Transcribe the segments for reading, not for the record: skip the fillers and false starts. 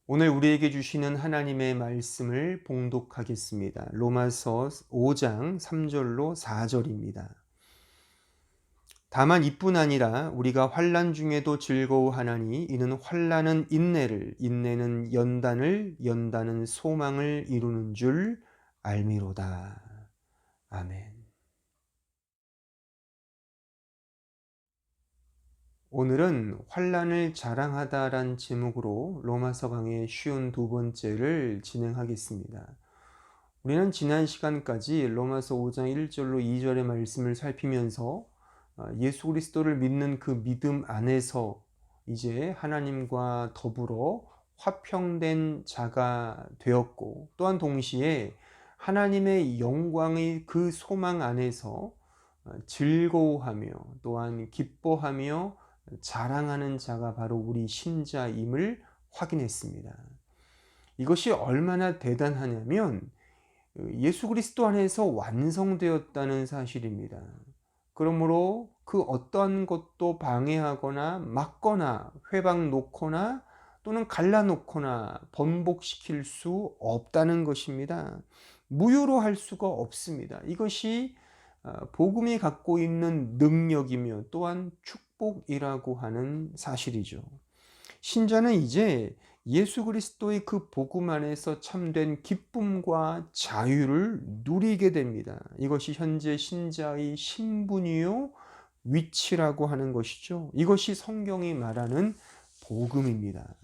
오늘 우리에게 주시는 하나님의 말씀을 봉독하겠습니다. 로마서 5장 3절로 4절입니다. 다만 이뿐 아니라 우리가 환난 중에도 즐거워하나니 이는 환난은 인내를, 인내는 연단을, 연단은 소망을 이루는 줄 알미로다. 아멘. 오늘은 환난을 자랑하다란 제목으로 로마서 강의 쉬운 두 번째를 진행하겠습니다. 우리는 지난 시간까지 로마서 5장 1절로 2절의 말씀을 살피면서 예수 그리스도를 믿는 그 믿음 안에서 이제 하나님과 더불어 화평된 자가 되었고, 또한 동시에 하나님의 영광의 그 소망 안에서 즐거워하며 또한 기뻐하며 자랑하는 자가 바로 우리 신자임을 확인했습니다. 이것이 얼마나 대단하냐면 예수 그리스도 안에서 완성되었다는 사실입니다. 그러므로 그 어떠한 것도 방해하거나 막거나 회방 놓거나 또는 갈라놓거나 번복시킬 수 없다는 것입니다. 무효로 할 수가 없습니다. 이것이 복음이 갖고 있는 능력이며 또한 축복이라고 하는 사실이죠. 신자는 이제 예수 그리스도의 그 복음 안에서 참된 기쁨과 자유를 누리게 됩니다. 이것이 현재 신자의 신분이요 위치라고 하는 것이죠. 이것이 성경이 말하는 복음입니다.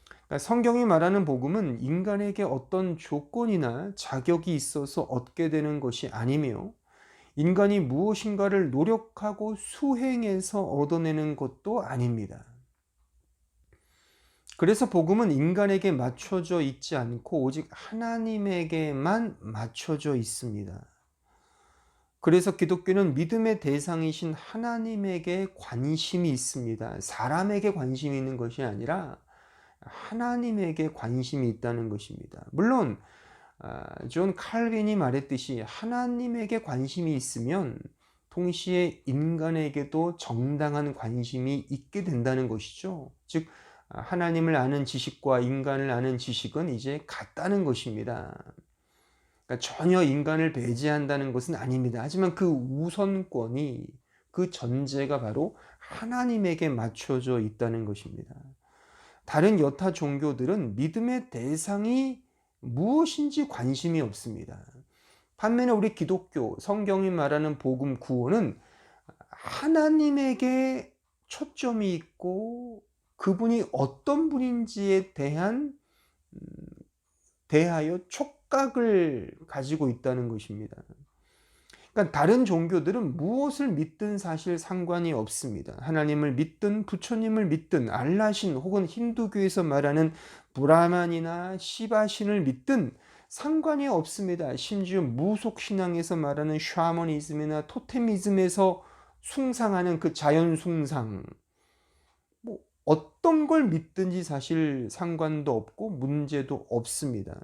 그러니까 성경이 말하는 복음은 인간에게 어떤 조건이나 자격이 있어서 얻게 되는 것이 아니며, 인간이 무엇인가를 노력하고 수행해서 얻어내는 것도 아닙니다. 그래서 복음은 인간에게 맞춰져 있지 않고 오직 하나님에게만 맞춰져 있습니다. 그래서 기독교는 믿음의 대상이신 하나님에게 관심이 있습니다. 사람에게 관심이 있는 것이 아니라 하나님에게 관심이 있다는 것입니다. 물론 존 칼빈이 말했듯이 하나님에게 관심이 있으면 동시에 인간에게도 정당한 관심이 있게 된다는 것이죠. 즉 하나님을 아는 지식과 인간을 아는 지식은 이제 같다는 것입니다. 그러니까 전혀 인간을 배제한다는 것은 아닙니다. 하지만 그 우선권이, 그 전제가 바로 하나님에게 맞춰져 있다는 것입니다. 다른 여타 종교들은 믿음의 대상이 무엇인지 관심이 없습니다. 반면에 우리 기독교, 성경이 말하는 복음 구원은 하나님에게 초점이 있고 그분이 어떤 분인지에 대하여 촉각을 가지고 있다는 것입니다. 그러니까 다른 종교들은 무엇을 믿든 사실 상관이 없습니다. 하나님을 믿든 부처님을 믿든 알라신 혹은 힌두교에서 말하는 브라만이나 시바신을 믿든 상관이 없습니다. 심지어 무속신앙에서 말하는 샤머니즘이나 토테미즘에서 숭상하는 그 자연 숭상, 어떤 걸 믿든지 사실 상관도 없고 문제도 없습니다.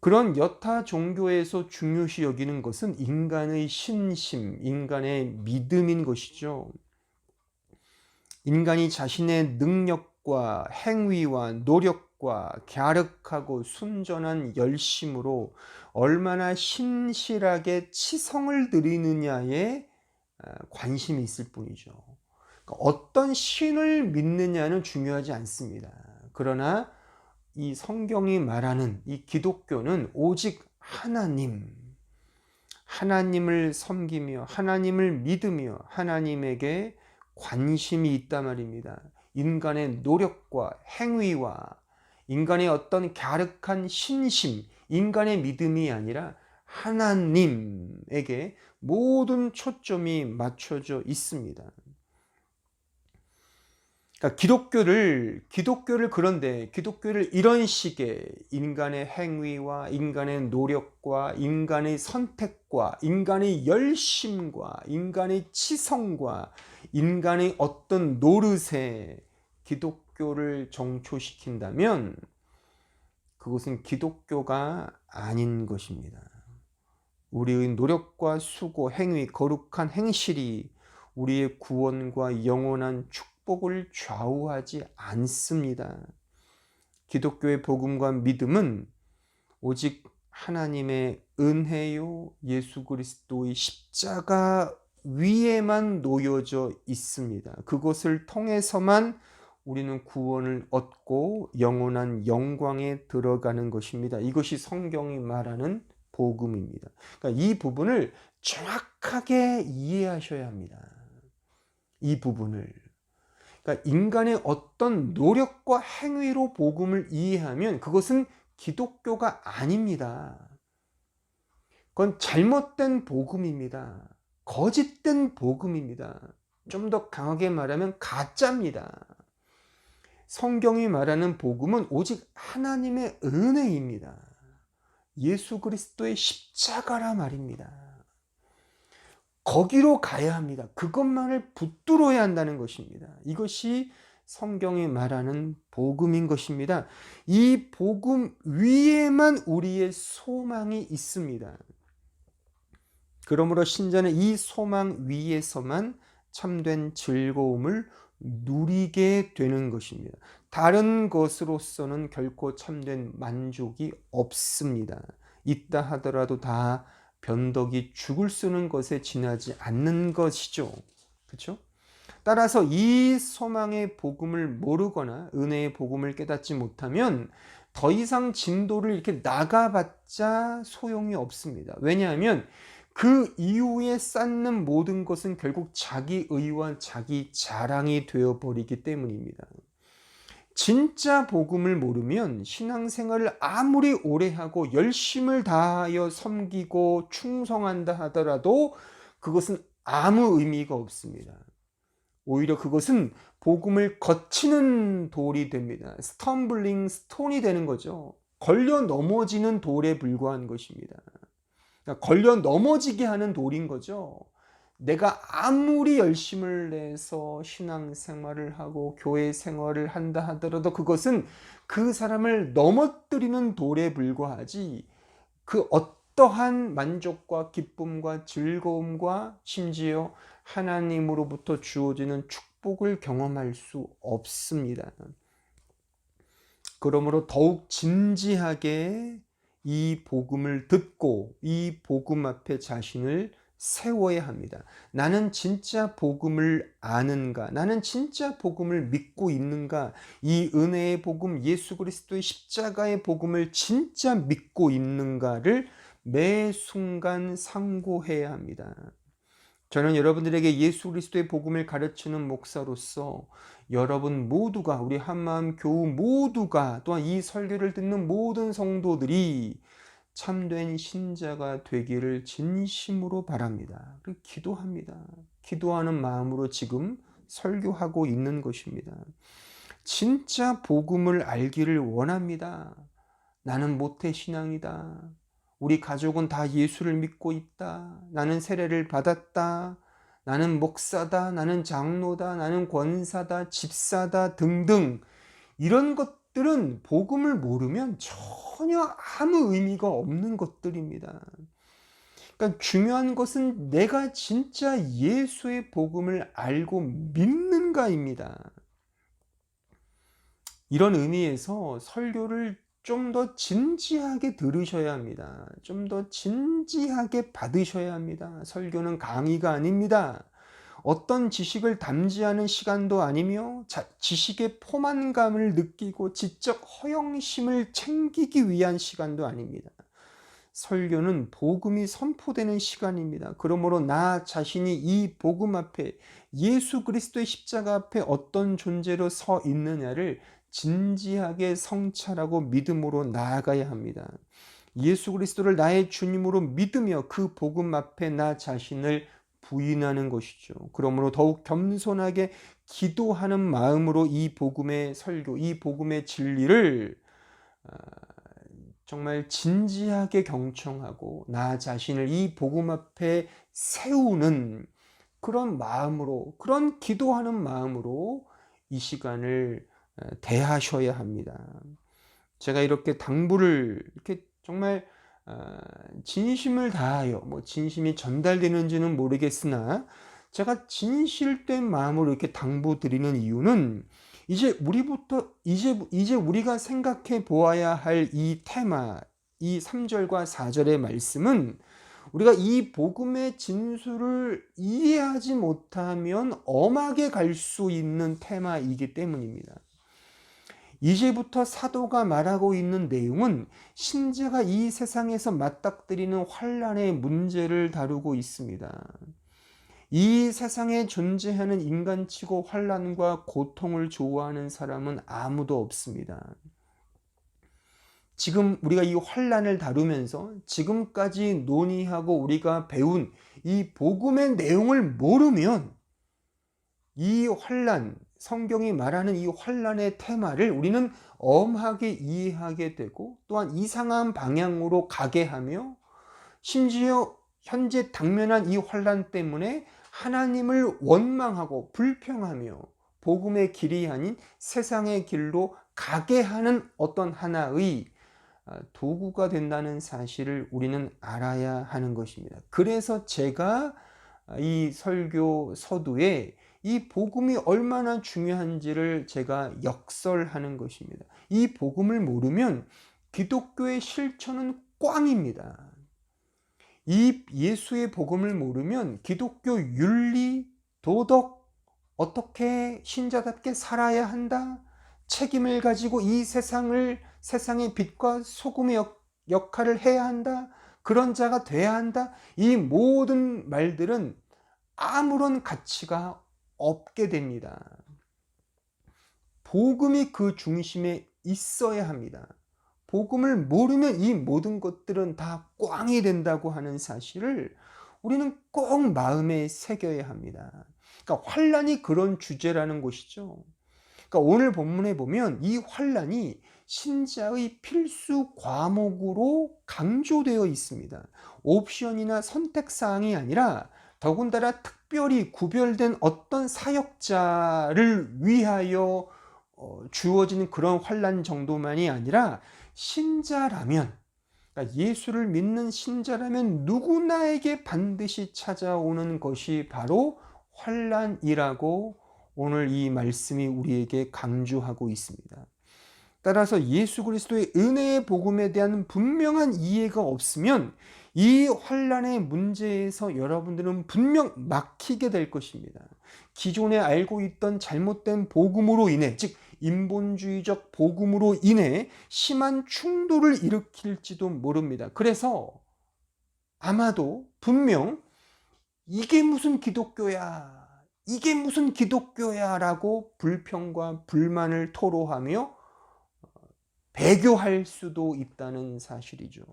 그런 여타 종교에서 중요시 여기는 것은 인간의 신심, 인간의 믿음인 것이죠. 인간이 자신의 능력과 행위와 노력과 갸륵하고 순전한 열심으로 얼마나 신실하게 치성을 드리느냐에 관심이 있을 뿐이죠. 어떤 신을 믿느냐는 중요하지 않습니다. 그러나 이 성경이 말하는 이 기독교는 오직 하나님을 섬기며 하나님을 믿으며 하나님에게 관심이 있단 말입니다. 인간의 노력과 행위와 인간의 어떤 갸륵한 신심, 인간의 믿음이 아니라 하나님에게 모든 초점이 맞춰져 있습니다. 그러니까 기독교를 이런 식의 인간의 행위와 인간의 노력과 인간의 선택과 인간의 열심과 인간의 치성과 인간의 어떤 노릇에 기독교를 정초시킨다면 그것은 기독교가 아닌 것입니다. 우리의 노력과 수고, 행위, 거룩한 행실이 우리의 구원과 영원한 축복을 좌우하지 않습니다. 기독교의 복음과 믿음은 오직 하나님의 은혜요 예수 그리스도의 십자가 위에만 놓여져 있습니다. 그것을 통해서만 우리는 구원을 얻고 영원한 영광에 들어가는 것입니다. 이것이 성경이 말하는 복음입니다. 그러니까 이 부분을 정확하게 이해하셔야 합니다. 이 부분을. 그러니까 인간의 어떤 노력과 행위로 복음을 이해하면 그것은 기독교가 아닙니다. 그건 잘못된 복음입니다. 거짓된 복음입니다. 좀 더 강하게 말하면 가짜입니다. 성경이 말하는 복음은 오직 하나님의 은혜입니다. 예수 그리스도의 십자가라 말입니다. 거기로 가야 합니다. 그것만을 붙들어야 한다는 것입니다. 이것이 성경이 말하는 복음인 것입니다. 이 복음 위에만 우리의 소망이 있습니다. 그러므로 신자는 이 소망 위에서만 참된 즐거움을 누리게 되는 것입니다. 다른 것으로서는 결코 참된 만족이 없습니다. 있다 하더라도 다 변덕이 죽을 쓰는 것에 지나지 않는 것이죠. 그렇죠? 따라서 이 소망의 복음을 모르거나 은혜의 복음을 깨닫지 못하면 더 이상 진도를 이렇게 나가봤자 소용이 없습니다. 왜냐하면 그 이후에 쌓는 모든 것은 결국 자기 의와 자기 자랑이 되어버리기 때문입니다. 진짜 복음을 모르면 신앙생활을 아무리 오래 하고 열심을 다하여 섬기고 충성한다 하더라도 그것은 아무 의미가 없습니다. 오히려 그것은 복음을 거치는 돌이 됩니다. 스텀블링 스톤이 되는 거죠. 걸려 넘어지는 돌에 불과한 것입니다. 그러니까 걸려 넘어지게 하는 돌인 거죠. 내가 아무리 열심을 내서 신앙생활을 하고 교회 생활을 한다 하더라도 그것은 그 사람을 넘어뜨리는 돌에 불과하지 그 어떠한 만족과 기쁨과 즐거움과 심지어 하나님으로부터 주어지는 축복을 경험할 수 없습니다. 그러므로 더욱 진지하게 이 복음을 듣고 이 복음 앞에 자신을 세워야 합니다. 나는 진짜 복음을 아는가? 나는 진짜 복음을 믿고 있는가? 이 은혜의 복음, 예수 그리스도의 십자가의 복음을 진짜 믿고 있는가를 매 순간 상고해야 합니다. 저는 여러분들에게 예수 그리스도의 복음을 가르치는 목사로서 여러분 모두가, 우리 한마음 교우 모두가, 또한 이 설교를 듣는 모든 성도들이 참된 신자가 되기를 진심으로 바랍니다. 그리고 기도합니다. 기도하는 마음으로 지금 설교하고 있는 것입니다. 진짜 복음을 알기를 원합니다. 나는 모태신앙이다. 우리 가족은 다 예수를 믿고 있다. 나는 세례를 받았다. 나는 목사다. 나는 장로다. 나는 권사다. 집사다. 등등 이런 것들은 복음을 모르면 전혀 아무 의미가 없는 것들입니다. 그러니까 중요한 것은 내가 진짜 예수의 복음을 알고 믿는가입니다. 이런 의미에서 설교를 좀 더 진지하게 들으셔야 합니다. 좀 더 진지하게 받으셔야 합니다. 설교는 강의가 아닙니다. 어떤 지식을 담지하는 시간도 아니며 지식의 포만감을 느끼고 지적 허영심을 챙기기 위한 시간도 아닙니다. 설교는 복음이 선포되는 시간입니다. 그러므로 나 자신이 이 복음 앞에 예수 그리스도의 십자가 앞에 어떤 존재로 서 있느냐를 진지하게 성찰하고 믿음으로 나아가야 합니다. 예수 그리스도를 나의 주님으로 믿으며 그 복음 앞에 나 자신을 부인하는 것이죠. 그러므로 더욱 겸손하게 기도하는 마음으로 이 복음의 설교, 이 복음의 진리를 정말 진지하게 경청하고 나 자신을 이 복음 앞에 세우는 그런 마음으로, 그런 기도하는 마음으로 이 시간을 대하셔야 합니다. 제가 이렇게 당부를 이렇게 정말 진심을 다하여, 진심이 전달되는지는 모르겠으나 제가 진실된 마음으로 이렇게 당부드리는 이유는 이제 우리가 생각해 보아야 할 이 테마, 이 3절과 4절의 말씀은 우리가 이 복음의 진수를 이해하지 못하면 엄하게 갈 수 있는 테마이기 때문입니다. 이제부터 사도가 말하고 있는 내용은 신자가 이 세상에서 맞닥뜨리는 환난의 문제를 다루고 있습니다. 이 세상에 존재하는 인간치고 환난과 고통을 좋아하는 사람은 아무도 없습니다. 지금 우리가 이 환난을 다루면서 지금까지 논의하고 우리가 배운 이 복음의 내용을 모르면 이 환난, 성경이 말하는 이 환난의 테마를 우리는 엄하게 이해하게 되고 또한 이상한 방향으로 가게 하며 심지어 현재 당면한 이 환난 때문에 하나님을 원망하고 불평하며 복음의 길이 아닌 세상의 길로 가게 하는 어떤 하나의 도구가 된다는 사실을 우리는 알아야 하는 것입니다. 그래서 제가 이 설교 서두에 이 복음이 얼마나 중요한지를 제가 역설하는 것입니다. 이 복음을 모르면 기독교의 실천은 꽝입니다. 이 예수의 복음을 모르면 기독교 윤리, 도덕, 어떻게 신자답게 살아야 한다, 책임을 가지고 이 세상의 빛과 소금의 역할을 해야 한다, 그런 자가 돼야 한다, 이 모든 말들은 아무런 가치가 없게 됩니다. 복음이 그 중심에 있어야 합니다. 복음을 모르면 이 모든 것들은 다 꽝이 된다고 하는 사실을 우리는 꼭 마음에 새겨야 합니다. 그러니까 환난이 그런 주제라는 것이죠. 그러니까 오늘 본문에 보면 이 환난이 신자의 필수 과목으로 강조되어 있습니다. 옵션이나 선택사항이 아니라 더군다나 특별히 구별된 어떤 사역자를 위하여 주어지는 그런 환난 정도만이 아니라 신자라면, 그러니까 예수를 믿는 신자라면 누구나에게 반드시 찾아오는 것이 바로 환난이라고 오늘 이 말씀이 우리에게 강조하고 있습니다. 따라서 예수 그리스도의 은혜의 복음에 대한 분명한 이해가 없으면 이 환난의 문제에서 여러분들은 분명 막히게 될 것입니다. 기존에 알고 있던 잘못된 복음으로 인해, 즉 인본주의적 복음으로 인해 심한 충돌을 일으킬지도 모릅니다. 그래서 아마도 분명 이게 무슨 기독교야, 이게 무슨 기독교야 라고 불평과 불만을 토로하며 배교할 수도 있다는 사실이죠.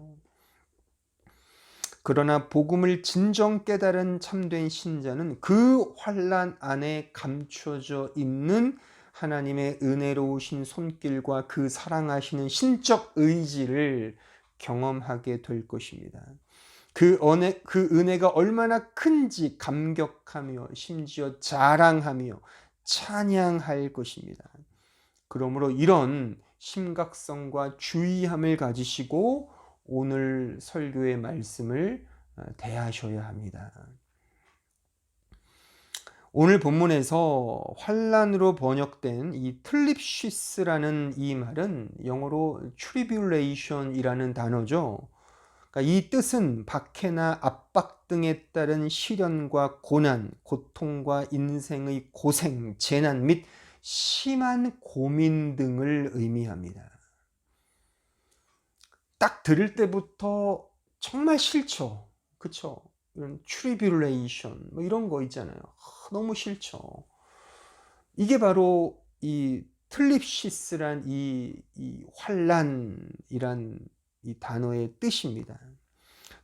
그러나 복음을 진정 깨달은 참된 신자는 그 환난 안에 감춰져 있는 하나님의 은혜로우신 손길과 그 사랑하시는 신적 의지를 경험하게 될 것입니다. 그 은혜가 얼마나 큰지 감격하며 심지어 자랑하며 찬양할 것입니다. 그러므로 이런 심각성과 주의함을 가지시고 오늘 설교의 말씀을 대하셔야 합니다. 오늘 본문에서 환난으로 번역된 이 트립시스라는 이 말은 영어로 tribulation이라는 단어죠. 그러니까 이 뜻은 박해나 압박 등에 따른 시련과 고난, 고통과 인생의 고생, 재난 및 심한 고민 등을 의미합니다. 딱 들을 때부터 정말 싫죠. 그쵸? 이런 트리뷸레이션 뭐 이런 거 있잖아요. 너무 싫죠. 이게 바로 이 틀립시스란 이 환난이란 이 단어의 뜻입니다.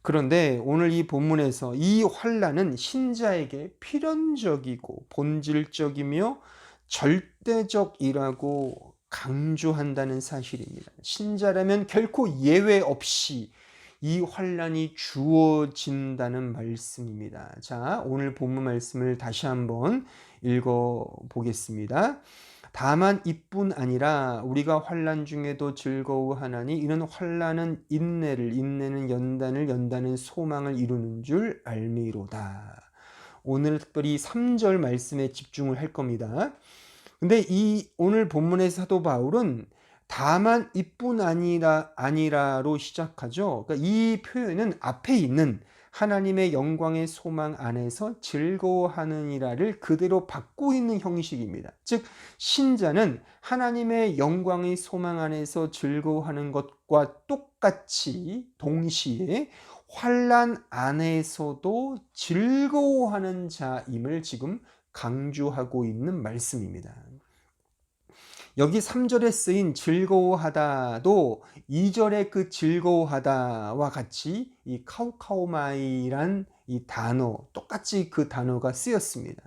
그런데 오늘 이 본문에서 이 환난은 신자에게 필연적이고 본질적이며 절대적이라고 강조한다는 사실입니다. 신자라면 결코 예외 없이 이 환난이 주어진다는 말씀입니다. 자, 오늘 본문 말씀을 다시 한번 읽어 보겠습니다. 다만 이뿐 아니라 우리가 환난 중에도 즐거워하나니 이는 환난은 인내를, 인내는 연단을, 연단은 소망을 이루는 줄 알미로다. 오늘 특별히 3절 말씀에 집중을 할 겁니다. 근데 이 오늘 본문의 사도 바울은 다만 이뿐 아니라로 시작하죠. 그러니까 이 표현은 앞에 있는 하나님의 영광의 소망 안에서 즐거워하느니라를 그대로 받고 있는 형식입니다. 즉 신자는 하나님의 영광의 소망 안에서 즐거워하는 것과 똑같이 동시에 환난 안에서도 즐거워하는 자임을 지금 강조하고 있는 말씀입니다. 여기 3절에 쓰인 즐거워하다도 2절의 그 즐거워하다와 같이 이 카우카우마이란 이 단어, 똑같이 그 단어가 쓰였습니다.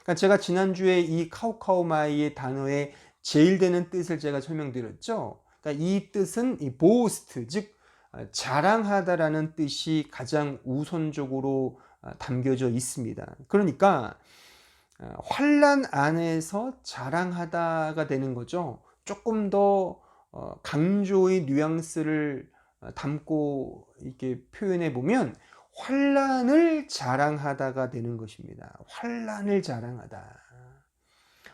그러니까 제가 지난주에 이 카우카우마이의 단어의 제일 되는 뜻을 제가 설명드렸죠. 그러니까 이 뜻은 이 보스트, 즉 자랑하다라는 뜻이 가장 우선적으로 담겨져 있습니다. 그러니까 환난 안에서 자랑하다가 되는 거죠. 조금 더 강조의 뉘앙스를 담고 이렇게 표현해 보면 환난을 자랑하다가 되는 것입니다. 환난을 자랑하다.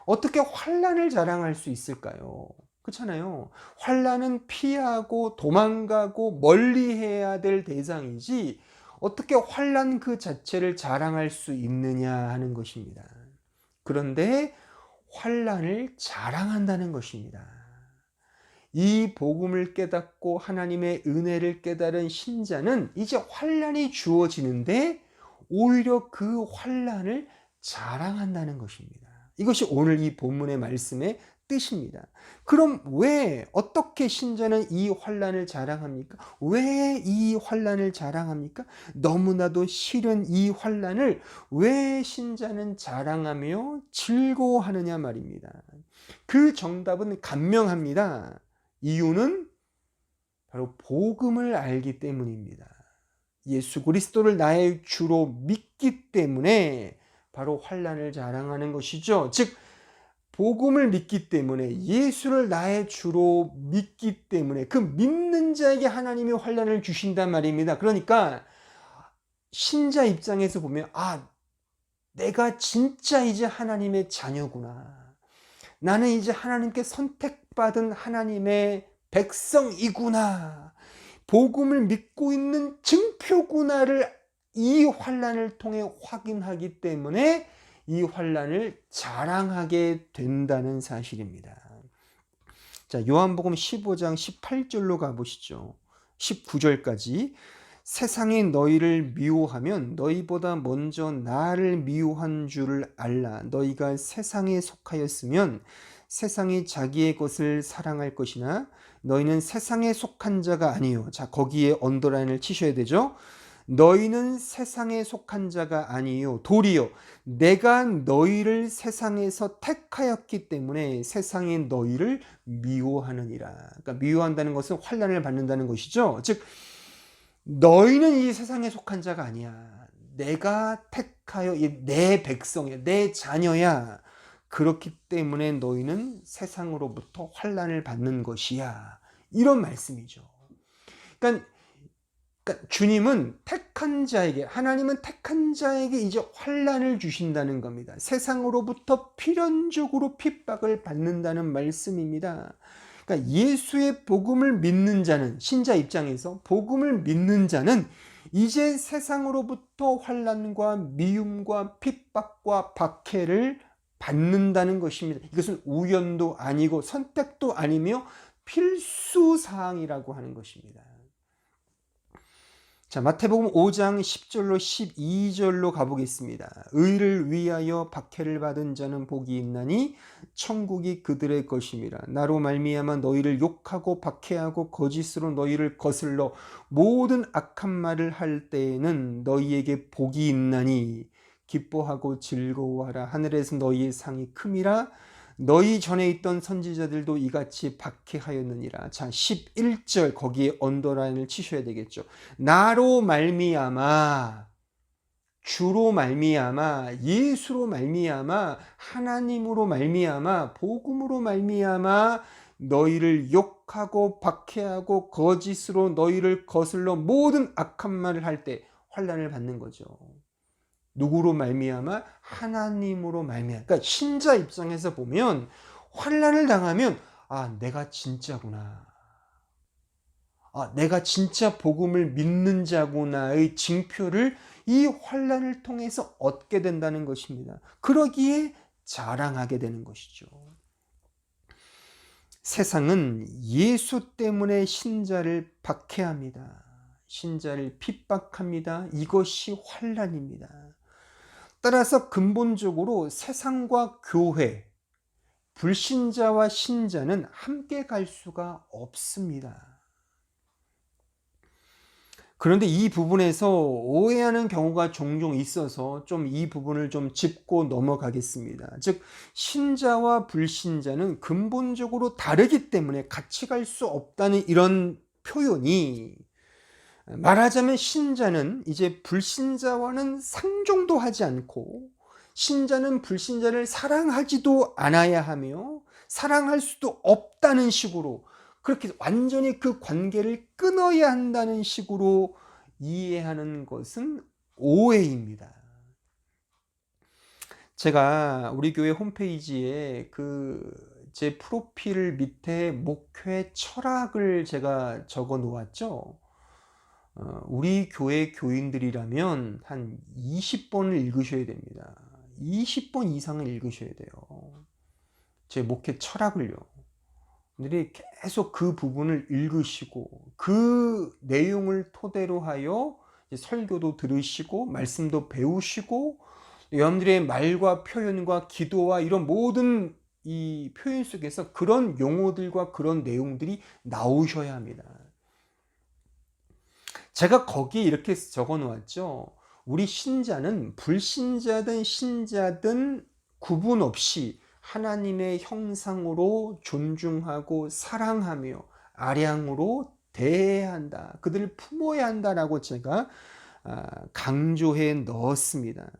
어떻게 환난을 자랑할 수 있을까요? 그렇잖아요. 환난은 피하고 도망가고 멀리해야 될 대상이지 어떻게 환난 그 자체를 자랑할 수 있느냐 하는 것입니다. 그런데 환난을 자랑한다는 것입니다. 이 복음을 깨닫고 하나님의 은혜를 깨달은 신자는 이제 환난이 주어지는데 오히려 그 환난을 자랑한다는 것입니다. 이것이 오늘 이 본문의 말씀의 뜻입니다. 그럼 왜 어떻게 신자는 이 환난을 자랑합니까? 왜 이 환난을 자랑합니까? 너무나도 싫은 이 환난을 왜 신자는 자랑하며 즐거워하느냐 말입니다. 그 정답은 간명합니다. 이유는 바로 복음을 알기 때문입니다. 예수 그리스도를 나의 주로 믿기 때문에 바로 환난을 자랑하는 것이죠. 즉 복음을 믿기 때문에 예수를 나의 주로 믿기 때문에 그 믿는 자에게 하나님이 환난을 주신단 말입니다. 그러니까 신자 입장에서 보면 내가 진짜 이제 하나님의 자녀구나. 나는 이제 하나님께 선택받은 하나님의 백성이구나. 복음을 믿고 있는 증표구나를 이 환난을 통해 확인하기 때문에 이 환난을 자랑하게 된다는 사실입니다. 자, 요한복음 15장 18절로 가보시죠. 19절까지 세상이 너희를 미워하면 너희보다 먼저 나를 미워한 줄을 알라. 너희가 세상에 속하였으면 세상이 자기의 것을 사랑할 것이나 너희는 세상에 속한 자가 아니요. 자, 거기에 언더라인을 치셔야 되죠. 너희는 세상에 속한 자가 아니요 도리요 내가 너희를 세상에서 택하였기 때문에 세상이 너희를 미워하느니라. 그러니까 미워한다는 것은 환난을 받는다는 것이죠. 즉 너희는 이 세상에 속한 자가 아니야. 내가 택하여 내 백성이야. 내 자녀야. 그렇기 때문에 너희는 세상으로부터 환난을 받는 것이야. 이런 말씀이죠. 그러니까 주님은 택한 자에게, 하나님은 택한 자에게 이제 환난을 주신다는 겁니다. 세상으로부터 필연적으로 핍박을 받는다는 말씀입니다. 그러니까 예수의 복음을 믿는 자는, 신자 입장에서 복음을 믿는 자는 이제 세상으로부터 환난과 미움과 핍박과 박해를 받는다는 것입니다. 이것은 우연도 아니고 선택도 아니며 필수 사항이라고 하는 것입니다. 자, 마태복음 5장 10절로 12절로 가보겠습니다. 의를 위하여 박해를 받은 자는 복이 있나니 천국이 그들의 것임이라. 나로 말미암아 너희를 욕하고 박해하고 거짓으로 너희를 거슬러 모든 악한 말을 할 때에는 너희에게 복이 있나니 기뻐하고 즐거워하라. 하늘에서 너희의 상이 큼이라. 너희 전에 있던 선지자들도 이같이 박해하였느니라. 자, 11절 거기에 언더라인을 치셔야 되겠죠. 나로 말미암아, 주로 말미암아, 예수로 말미암아, 하나님으로 말미암아, 복음으로 말미암아 너희를 욕하고 박해하고 거짓으로 너희를 거슬러 모든 악한 말을 할 때 환난을 받는 거죠. 누구로 말미암아? 하나님으로 말미암아. 그러니까 신자 입장에서 보면 환난을 당하면 내가 진짜구나. 내가 진짜 복음을 믿는 자구나의 징표를 이 환난을 통해서 얻게 된다는 것입니다. 그러기에 자랑하게 되는 것이죠. 세상은 예수 때문에 신자를 박해합니다. 신자를 핍박합니다. 이것이 환난입니다. 따라서 근본적으로 세상과 교회, 불신자와 신자는 함께 갈 수가 없습니다. 그런데 이 부분에서 오해하는 경우가 종종 있어서 좀 이 부분을 좀 짚고 넘어가겠습니다. 즉, 신자와 불신자는 근본적으로 다르기 때문에 같이 갈 수 없다는 이런 표현이, 말하자면 신자는 이제 불신자와는 상종도 하지 않고, 신자는 불신자를 사랑하지도 않아야 하며 사랑할 수도 없다는 식으로, 그렇게 완전히 그 관계를 끊어야 한다는 식으로 이해하는 것은 오해입니다. 제가 우리 교회 홈페이지에 제 프로필 밑에 목회 철학을 제가 적어 놓았죠. 우리 교회 교인들이라면 한 20번을 읽으셔야 됩니다. 20번 이상을 읽으셔야 돼요. 제 목회 철학을요. 분들이 계속 그 부분을 읽으시고 그 내용을 토대로 하여 설교도 들으시고 말씀도 배우시고, 여러분들의 말과 표현과 기도와 이런 모든 이 표현 속에서 그런 용어들과 그런 내용들이 나오셔야 합니다. 제가 거기에 이렇게 적어 놓았죠. 우리 신자는 불신자든 신자든 구분 없이 하나님의 형상으로 존중하고 사랑하며 아량으로 대해야 한다. 그들을 품어야 한다라고 제가 강조해 넣었습니다.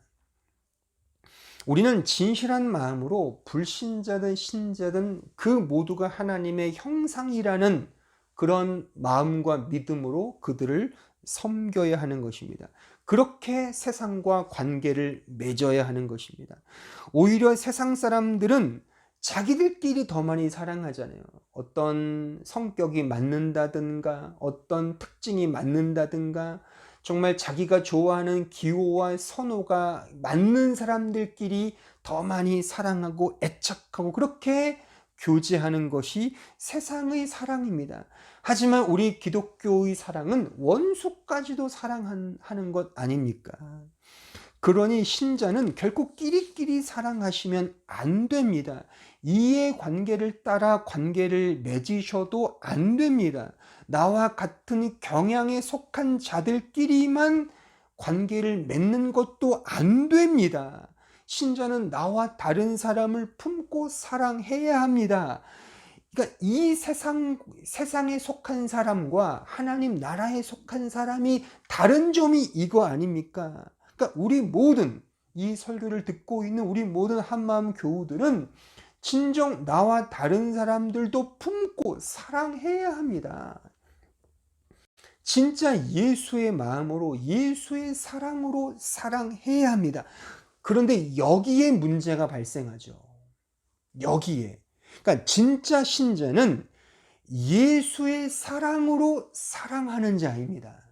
우리는 진실한 마음으로 불신자든 신자든 그 모두가 하나님의 형상이라는 그런 마음과 믿음으로 그들을 섬겨야 하는 것입니다. 그렇게 세상과 관계를 맺어야 하는 것입니다. 오히려 세상 사람들은 자기들끼리 더 많이 사랑하잖아요. 어떤 성격이 맞는다든가 어떤 특징이 맞는다든가 정말 자기가 좋아하는 기호와 선호가 맞는 사람들끼리 더 많이 사랑하고 애착하고 그렇게 교제하는 것이 세상의 사랑입니다. 하지만 우리 기독교의 사랑은 원수까지도 사랑하는 것 아닙니까? 그러니 신자는 결코 끼리끼리 사랑하시면 안 됩니다. 이해관계를 따라 관계를 맺으셔도 안 됩니다. 나와 같은 경향에 속한 자들끼리만 관계를 맺는 것도 안 됩니다. 신자는 나와 다른 사람을 품고 사랑해야 합니다. 그러니까 이 세상에 속한 사람과 하나님 나라에 속한 사람이 다른 점이 이거 아닙니까? 그러니까 우리 모든 이 설교를 듣고 있는 우리 모든 한마음 교우들은 진정 나와 다른 사람들도 품고 사랑해야 합니다. 진짜 예수의 마음으로 예수의 사랑으로 사랑해야 합니다. 그런데 여기에 문제가 발생하죠. 여기에. 그러니까 진짜 신자는 예수의 사랑으로 사랑하는 자입니다.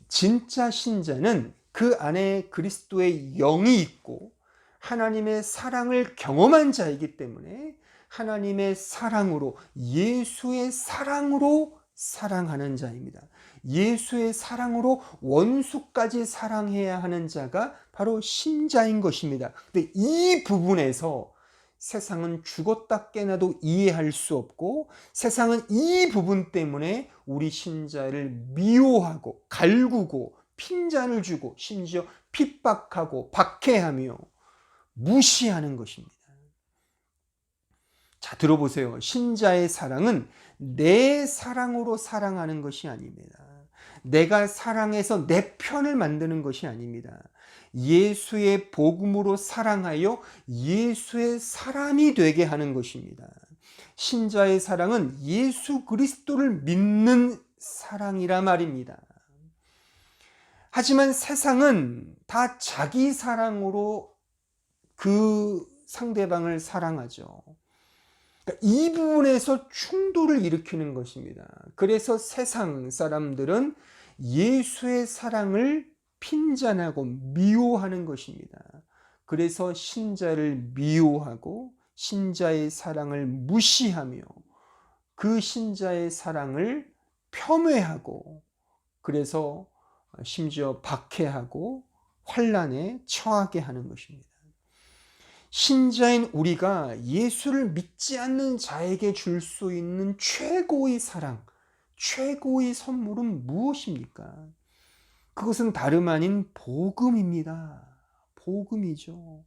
진짜 신자는 그 안에 그리스도의 영이 있고 하나님의 사랑을 경험한 자이기 때문에 하나님의 사랑으로, 예수의 사랑으로 사랑하는 자입니다. 예수의 사랑으로 원수까지 사랑해야 하는 자가 바로 신자인 것입니다. 근데 이 부분에서 세상은 죽었다 깨나도 이해할 수 없고, 세상은 이 부분 때문에 우리 신자를 미워하고 갈구고 핀잔을 주고 심지어 핍박하고 박해하며 무시하는 것입니다. 자, 들어보세요. 신자의 사랑은 내 사랑으로 사랑하는 것이 아닙니다. 내가 사랑해서 내 편을 만드는 것이 아닙니다. 예수의 복음으로 사랑하여 예수의 사람이 되게 하는 것입니다. 신자의 사랑은 예수 그리스도를 믿는 사랑이라 말입니다. 하지만 세상은 다 자기 사랑으로 그 상대방을 사랑하죠. 그러니까 이 부분에서 충돌을 일으키는 것입니다. 그래서 세상 사람들은 예수의 사랑을 핀잔하고 미워하는 것입니다. 그래서 신자를 미워하고 신자의 사랑을 무시하며 그 신자의 사랑을 폄훼하고, 그래서 심지어 박해하고 환난에 처하게 하는 것입니다. 신자인 우리가 예수를 믿지 않는 자에게 줄 수 있는 최고의 사랑, 최고의 선물은 무엇입니까? 그것은 다름 아닌 복음입니다. 복음이죠.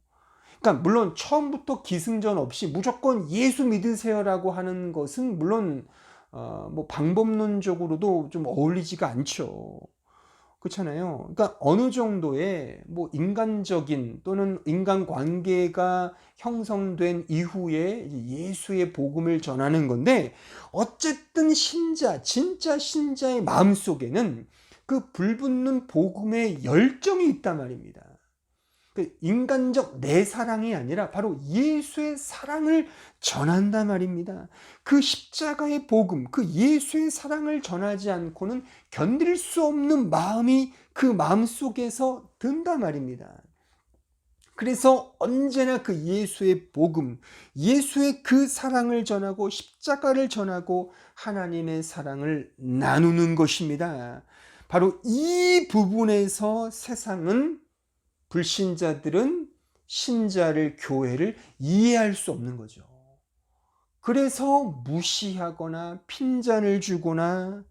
그러니까 물론 처음부터 기승전 없이 무조건 예수 믿으세요라고 하는 것은 물론 뭐 방법론적으로도 좀 어울리지가 않죠. 그렇잖아요. 그러니까 어느 정도의 뭐 인간적인 또는 인간관계가 형성된 이후에 예수의 복음을 전하는 건데, 어쨌든 신자, 진짜 신자의 마음속에는 그 불붙는 복음의 열정이 있단 말입니다. 그 인간적 내 사랑이 아니라 바로 예수의 사랑을 전한단 말입니다. 그 십자가의 복음, 그 예수의 사랑을 전하지 않고는 견딜 수 없는 마음이 그 마음 속에서 든단 말입니다. 그래서 언제나 그 예수의 복음, 예수의 그 사랑을 전하고 십자가를 전하고 하나님의 사랑을 나누는 것입니다. 바로 이 부분에서 세상은, 불신자들은 신자를, 교회를 이해할 수 없는 거죠. 그래서 무시하거나 핀잔을 주거나,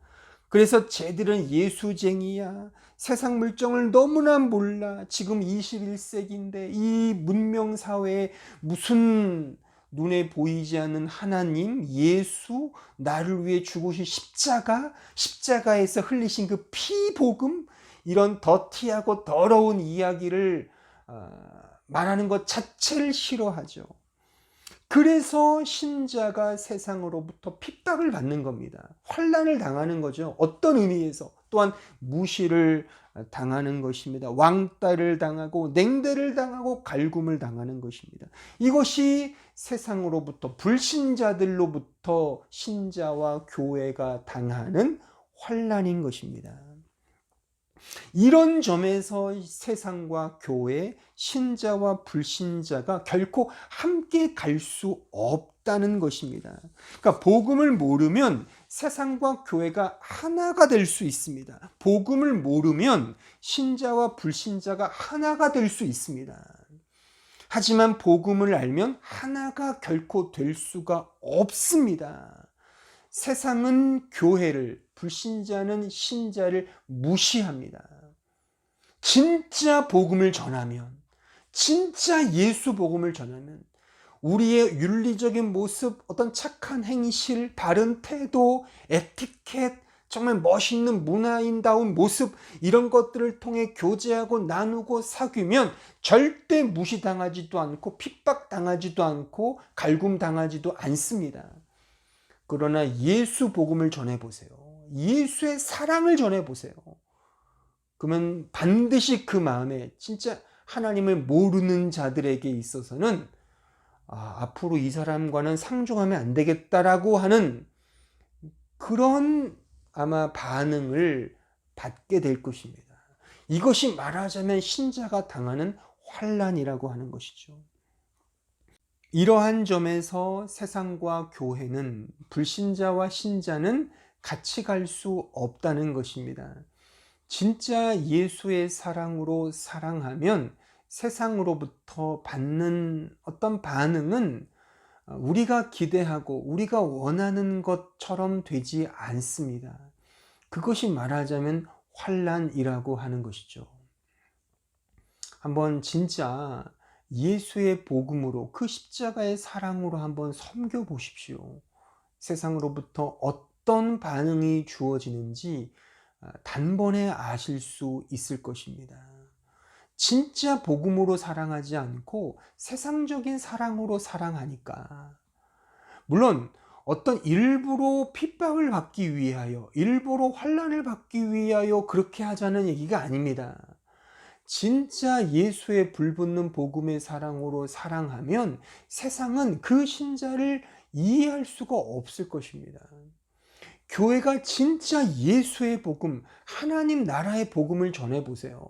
그래서 쟤들은 예수쟁이야, 세상 물정을 너무나 몰라, 지금 21세기인데 이 문명사회에 무슨 눈에 보이지 않는 하나님, 예수, 나를 위해 죽으신 십자가, 십자가에서 흘리신 그 피복음, 이런 더티하고 더러운 이야기를 말하는 것 자체를 싫어하죠. 그래서 신자가 세상으로부터 핍박을 받는 겁니다. 환난을 당하는 거죠. 어떤 의미에서 또한 무시를 당하는 것입니다. 왕따를 당하고 냉대를 당하고 갈굼을 당하는 것입니다. 이것이 세상으로부터, 불신자들로부터 신자와 교회가 당하는 환난인 것입니다. 이런 점에서 세상과 교회, 신자와 불신자가 결코 함께 갈 수 없다는 것입니다. 그러니까 복음을 모르면 세상과 교회가 하나가 될 수 있습니다. 복음을 모르면 신자와 불신자가 하나가 될 수 있습니다. 하지만 복음을 알면 하나가 결코 될 수가 없습니다. 세상은 교회를, 불신자는 신자를 무시합니다. 진짜 복음을 전하면, 진짜 예수 복음을 전하면 우리의 윤리적인 모습, 어떤 착한 행실, 바른 태도, 에티켓, 정말 멋있는 문화인다운 모습, 이런 것들을 통해 교제하고 나누고 사귀면 절대 무시당하지도 않고 핍박당하지도 않고 갈굼당하지도 않습니다. 그러나 예수 복음을 전해보세요. 예수의 사랑을 전해보세요. 그러면 반드시 그 마음에, 진짜 하나님을 모르는 자들에게 있어서는 앞으로 이 사람과는 상종하면 안 되겠다라고 하는 그런 아마 반응을 받게 될 것입니다. 이것이 말하자면 신자가 당하는 환난이라고 하는 것이죠. 이러한 점에서 세상과 교회는, 불신자와 신자는 같이 갈 수 없다는 것입니다. 진짜 예수의 사랑으로 사랑하면 세상으로부터 받는 어떤 반응은 우리가 기대하고 우리가 원하는 것처럼 되지 않습니다. 그것이 말하자면 환난이라고 하는 것이죠. 한번 진짜 예수의 복음으로, 그 십자가의 사랑으로 한번 섬겨 보십시오. 세상으로부터 어떤 반응이 주어지는지 단번에 아실 수 있을 것입니다. 진짜 복음으로 사랑하지 않고 세상적인 사랑으로 사랑하니까. 물론 어떤 일부러 핍박을 받기 위하여, 일부러 환난을 받기 위하여 그렇게 하자는 얘기가 아닙니다. 진짜 예수의 불붙는 복음의 사랑으로 사랑하면 세상은 그 신자를 이해할 수가 없을 것입니다. 교회가 진짜 예수의 복음, 하나님 나라의 복음을 전해보세요.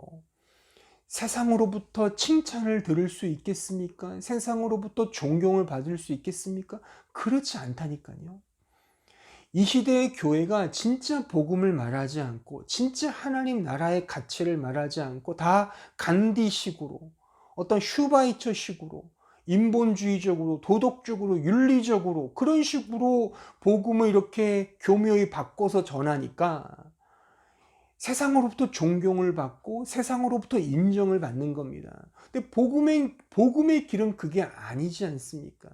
세상으로부터 칭찬을 들을 수 있겠습니까? 세상으로부터 존경을 받을 수 있겠습니까? 그렇지 않다니까요. 이 시대의 교회가 진짜 복음을 말하지 않고 진짜 하나님 나라의 가치를 말하지 않고 다 간디식으로, 어떤 슈바이처식으로, 인본주의적으로, 도덕적으로, 윤리적으로 그런 식으로 복음을 이렇게 교묘히 바꿔서 전하니까 세상으로부터 존경을 받고 세상으로부터 인정을 받는 겁니다. 근데 복음의 길은 그게 아니지 않습니까?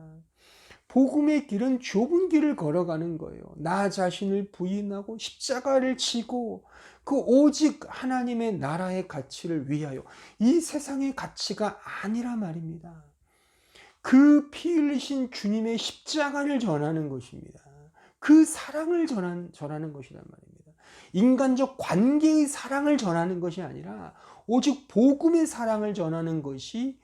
복음의 길은 좁은 길을 걸어가는 거예요. 나 자신을 부인하고 십자가를 지고 그 오직 하나님의 나라의 가치를 위하여, 이 세상의 가치가 아니라 말입니다. 그 피 흘리신 주님의 십자가를 전하는 것입니다. 그 사랑을 전하는 것이란 말입니다. 인간적 관계의 사랑을 전하는 것이 아니라 오직 복음의 사랑을 전하는 것이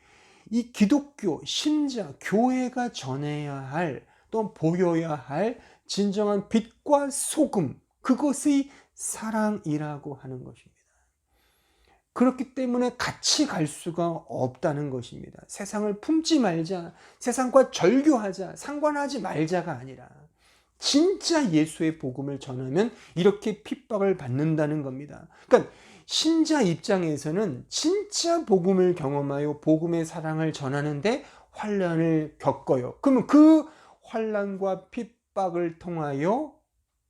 이 기독교, 신자, 교회가 전해야 할, 또 보여야 할 진정한 빛과 소금, 그것의 사랑이라고 하는 것입니다. 그렇기 때문에 같이 갈 수가 없다는 것입니다. 세상을 품지 말자, 세상과 절교하자, 상관하지 말자가 아니라 진짜 예수의 복음을 전하면 이렇게 핍박을 받는다는 겁니다. 그러니까 신자 입장에서는 진짜 복음을 경험하여 복음의 사랑을 전하는데 환난을 겪어요. 그러면 그 환난과 핍박을 통하여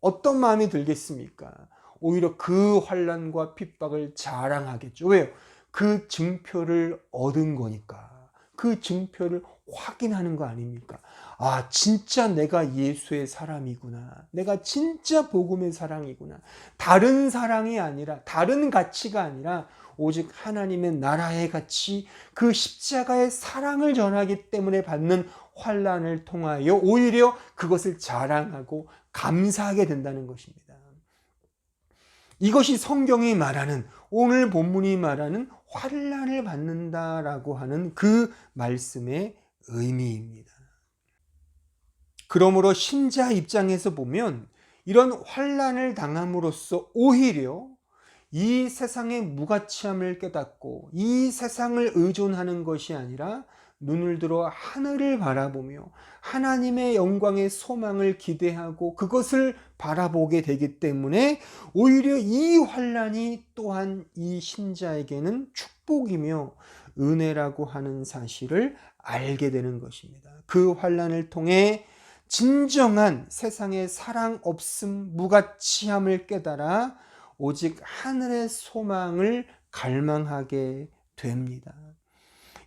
어떤 마음이 들겠습니까? 오히려 그 환난과 핍박을 자랑하겠죠. 왜요? 그 증표를 얻은 거니까. 그 증표를 확인하는 거 아닙니까? 아, 진짜 내가 예수의 사람이구나. 내가 진짜 복음의 사랑이구나. 다른 사랑이 아니라, 다른 가치가 아니라 오직 하나님의 나라의 가치, 그 십자가의 사랑을 전하기 때문에 받는 환난을 통하여 오히려 그것을 자랑하고 감사하게 된다는 것입니다. 이것이 성경이 말하는, 오늘 본문이 말하는 환난을 받는다라고 하는 그 말씀의 의미입니다. 그러므로 신자 입장에서 보면 이런 환난을 당함으로써 오히려 이 세상의 무가치함을 깨닫고 이 세상을 의존하는 것이 아니라 눈을 들어 하늘을 바라보며 하나님의 영광의 소망을 기대하고 그것을 바라보게 되기 때문에 오히려 이 환난이 또한 이 신자에게는 축복이며 은혜라고 하는 사실을 알게 되는 것입니다. 그 환난을 통해 진정한 세상의 사랑 없음, 무가치함을 깨달아 오직 하늘의 소망을 갈망하게 됩니다.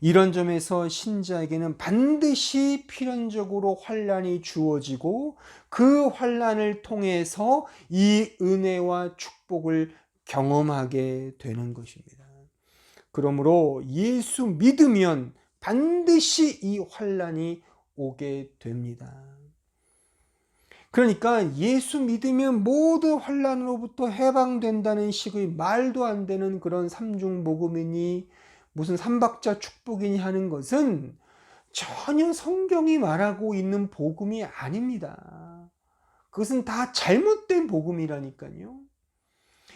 이런 점에서 신자에게는 반드시 필연적으로 환난이 주어지고 그 환난을 통해서 이 은혜와 축복을 경험하게 되는 것입니다. 그러므로 예수 믿으면 반드시 이 환난이 오게 됩니다. 그러니까 예수 믿으면 모든 환난으로부터 해방된다는 식의 말도 안 되는 그런 삼중복음이니 무슨 삼박자 축복이니 하는 것은 전혀 성경이 말하고 있는 복음이 아닙니다. 그것은 다 잘못된 복음이라니까요.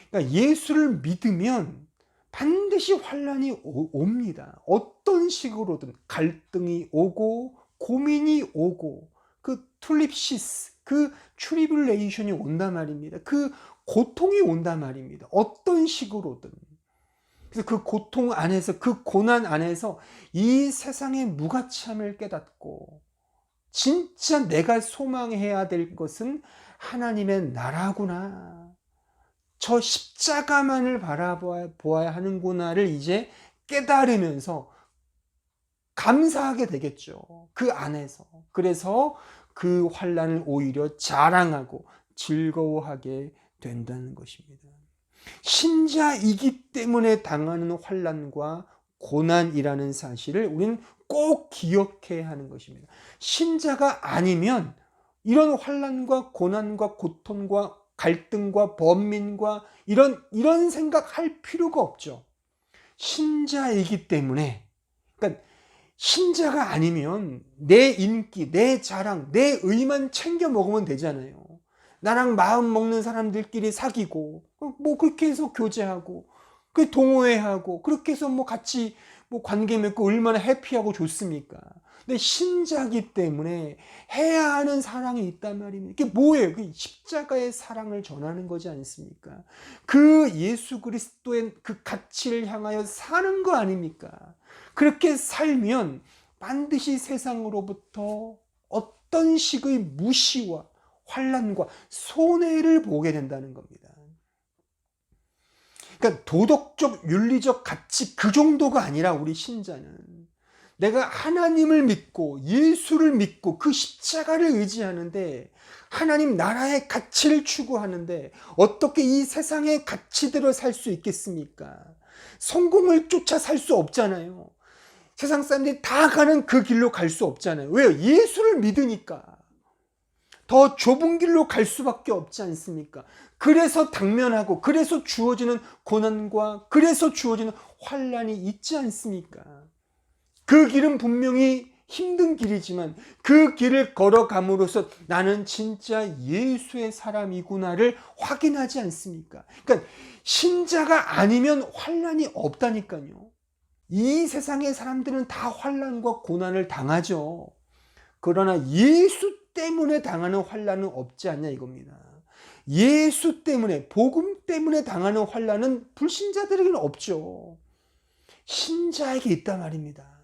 그러니까 예수를 믿으면 반드시 환난이 옵니다. 어떤 식으로든 갈등이 오고 고민이 오고 그 툴립시스, 그 트리블레이션이 온단 말입니다. 그 고통이 온단 말입니다. 어떤 식으로든. 그래서 그 고통 안에서, 그 고난 안에서 이 세상의 무가치함을 깨닫고 진짜 내가 소망해야 될 것은 하나님의 나라구나, 저 십자가만을 바라보아야 하는구나를 이제 깨달으면서 감사하게 되겠죠. 그 안에서. 그래서 그 환난을 오히려 자랑하고 즐거워하게 된다는 것입니다. 신자이기 때문에 당하는 환난과 고난이라는 사실을 우리는 꼭 기억해야 하는 것입니다. 신자가 아니면 이런 환난과 고난과 고통과 갈등과 번민과 이런 생각할 필요가 없죠. 신자이기 때문에. 그러니까 신자가 아니면 내 인기, 내 자랑, 내 의만 챙겨 먹으면 되잖아요. 나랑 마음 먹는 사람들끼리 사귀고 뭐 그렇게 해서 교제하고 그 동호회하고 그렇게 해서 뭐 같이 뭐 관계 맺고 얼마나 해피하고 좋습니까? 근데 신자기 때문에 해야 하는 사랑이 있단 말입니다. 이게 뭐예요? 그 십자가의 사랑을 전하는 거지 않습니까? 그 예수 그리스도의 그 가치를 향하여 사는 거 아닙니까? 그렇게 살면 반드시 세상으로부터 어떤 식의 무시와 환난과 손해를 보게 된다는 겁니다. 그러니까 도덕적, 윤리적 가치 그 정도가 아니라 우리 신자는 내가 하나님을 믿고 예수를 믿고 그 십자가를 의지하는데 하나님 나라의 가치를 추구하는데 어떻게 이 세상의 가치대로 살 수 있겠습니까? 성공을 쫓아 살 수 없잖아요. 세상 사람들이 다 가는 그 길로 갈 수 없잖아요. 왜요? 예수를 믿으니까. 더 좁은 길로 갈 수밖에 없지 않습니까? 그래서 당면하고 그래서 주어지는 고난과 그래서 주어지는 환난이 있지 않습니까? 그 길은 분명히 힘든 길이지만 그 길을 걸어감으로써 나는 진짜 예수의 사람이구나를 확인하지 않습니까? 그러니까 신자가 아니면 환난이 없다니까요. 이 세상의 사람들은 다 환난과 고난을 당하죠. 그러나 예수 때문에 당하는 환난은 없지 않냐 이겁니다. 예수 때문에, 복음 때문에 당하는 환난은 불신자들에게는 없죠. 신자에게 있단 말입니다.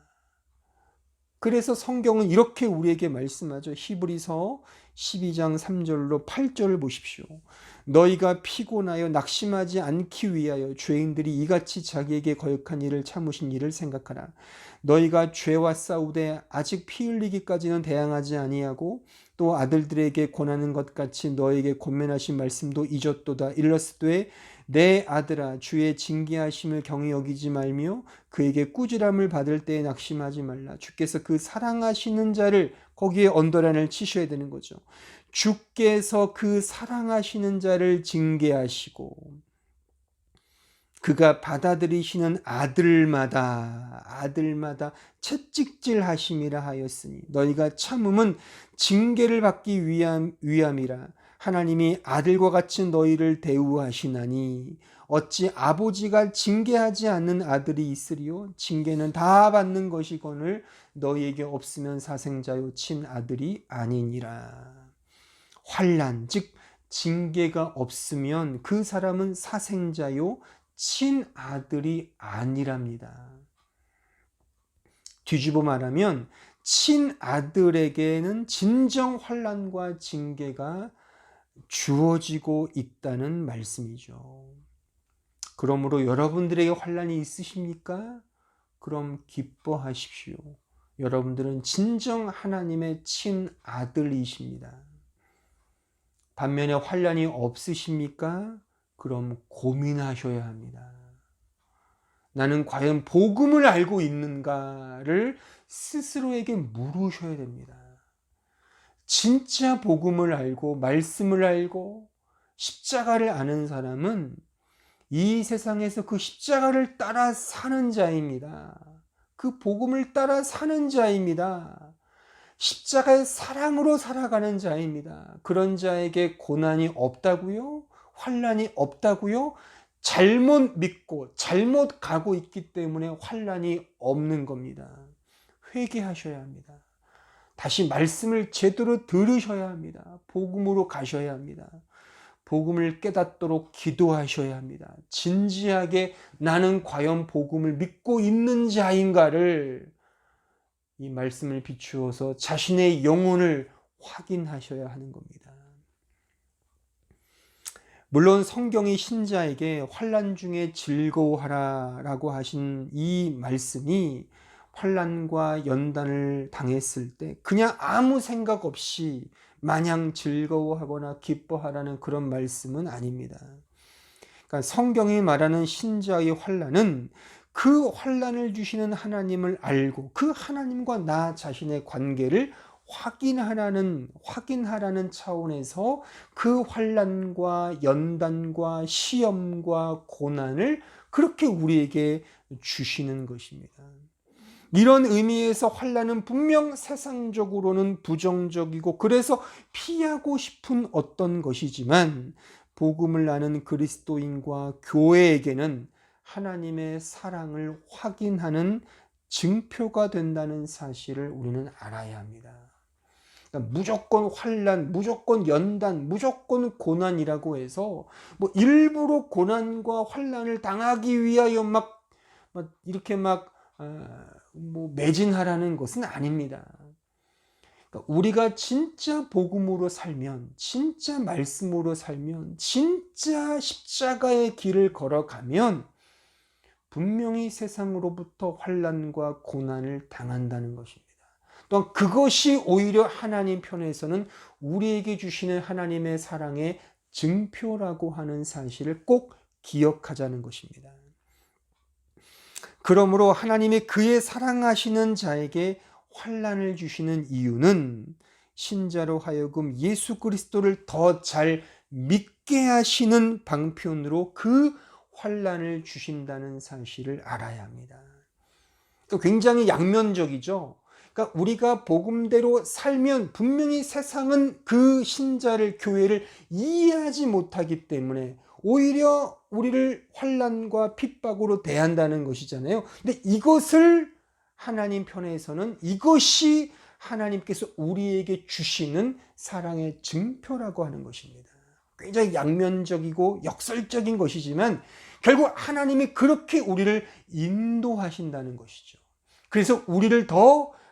그래서 성경은 이렇게 우리에게 말씀하죠. 히브리서 12장 3절로 8절을 보십시오. 너희가 피곤하여 낙심하지 않기 위하여 죄인들이 이같이 자기에게 거역한 일을 참으신 일을 생각하라. 너희가 죄와 싸우되 아직 피 흘리기까지는 대항하지 아니하고 또 아들들에게 권하는 것 같이 너에게 권면하신 말씀도 잊었도다. 일러스되 내 아들아 주의 징계하심을 경히 여기지 말며 그에게 꾸지람을 받을 때에 낙심하지 말라. 주께서 그 사랑하시는 자를 거기에 언더라인을 치셔야 되는 거죠. 주께서 그 사랑하시는 자를 징계하시고 그가 받아들이시는 아들마다 채찍질 하심이라 하였으니 너희가 참음은 징계를 받기 위함이라. 하나님이 아들과 같이 너희를 대우하시나니 어찌 아버지가 징계하지 않는 아들이 있으리요? 징계는 다 받는 것이거늘 너희에게 없으면 사생자요 친아들이 아니니라. 환난 즉 징계가 없으면 그 사람은 사생자요 친아들이 아니랍니다. 뒤집어 말하면 친아들에게는 진정 환난과 징계가 주어지고 있다는 말씀이죠. 그러므로 여러분들에게 환난이 있으십니까? 그럼 기뻐하십시오. 여러분들은 진정 하나님의 친아들이십니다. 반면에 환난이 없으십니까? 그럼 고민하셔야 합니다. 나는 과연 복음을 알고 있는가를 스스로에게 물으셔야 됩니다. 진짜 복음을 알고 말씀을 알고 십자가를 아는 사람은 이 세상에서 그 십자가를 따라 사는 자입니다. 그 복음을 따라 사는 자입니다. 십자가의 사랑으로 살아가는 자입니다. 그런 자에게 고난이 없다고요? 환난이 없다고요? 잘못 믿고 잘못 가고 있기 때문에 환난이 없는 겁니다. 회개하셔야 합니다. 다시 말씀을 제대로 들으셔야 합니다. 복음으로 가셔야 합니다. 복음을 깨닫도록 기도하셔야 합니다. 진지하게 나는 과연 복음을 믿고 있는 자인가를 이 말씀을 비추어서 자신의 영혼을 확인하셔야 하는 겁니다. 물론 성경이 신자에게 환난 중에 즐거워하라라고 하신 이 말씀이 환난과 연단을 당했을 때 그냥 아무 생각 없이 마냥 즐거워하거나 기뻐하라는 그런 말씀은 아닙니다. 그러니까 성경이 말하는 신자의 환난은 그 환난을 주시는 하나님을 알고 그 하나님과 나 자신의 관계를 확인하라는 차원에서 그 환난과 연단과 시험과 고난을 그렇게 우리에게 주시는 것입니다. 이런 의미에서 환난은 분명 세상적으로는 부정적이고 그래서 피하고 싶은 어떤 것이지만 복음을 아는 그리스도인과 교회에게는 하나님의 사랑을 확인하는 증표가 된다는 사실을 우리는 알아야 합니다. 그러니까 무조건 환난, 무조건 연단, 무조건 고난이라고 해서 뭐 일부러 고난과 환난을 당하기 위하여 이렇게 매진하라는 것은 아닙니다. 그러니까 우리가 진짜 복음으로 살면, 진짜 말씀으로 살면, 진짜 십자가의 길을 걸어가면 분명히 세상으로부터 환난과 고난을 당한다는 것입니다. 또한 그것이 오히려 하나님 편에서는 우리에게 주시는 하나님의 사랑의 증표라고 하는 사실을 꼭 기억하자는 것입니다. 그러므로 하나님이 그의 사랑하시는 자에게 환난을 주시는 이유는 신자로 하여금 예수 그리스도를 더 잘 믿게 하시는 방편으로 그 환난을 주신다는 사실을 알아야 합니다. 또 굉장히 양면적이죠. 그러니까 우리가 복음대로 살면 분명히 세상은 그 신자를, 교회를 이해하지 못하기 때문에 오히려 우리를 환난과 핍박으로 대한다는 것이잖아요. 근데 이것을 하나님 편에서는 이것이 하나님께서 우리에게 주시는 사랑의 증표라고 하는 것입니다. 굉장히 양면적이고 역설적인 것이지만 결국 하나님이 그렇게 우리를 인도하신다는 것이죠. 그래서 우리를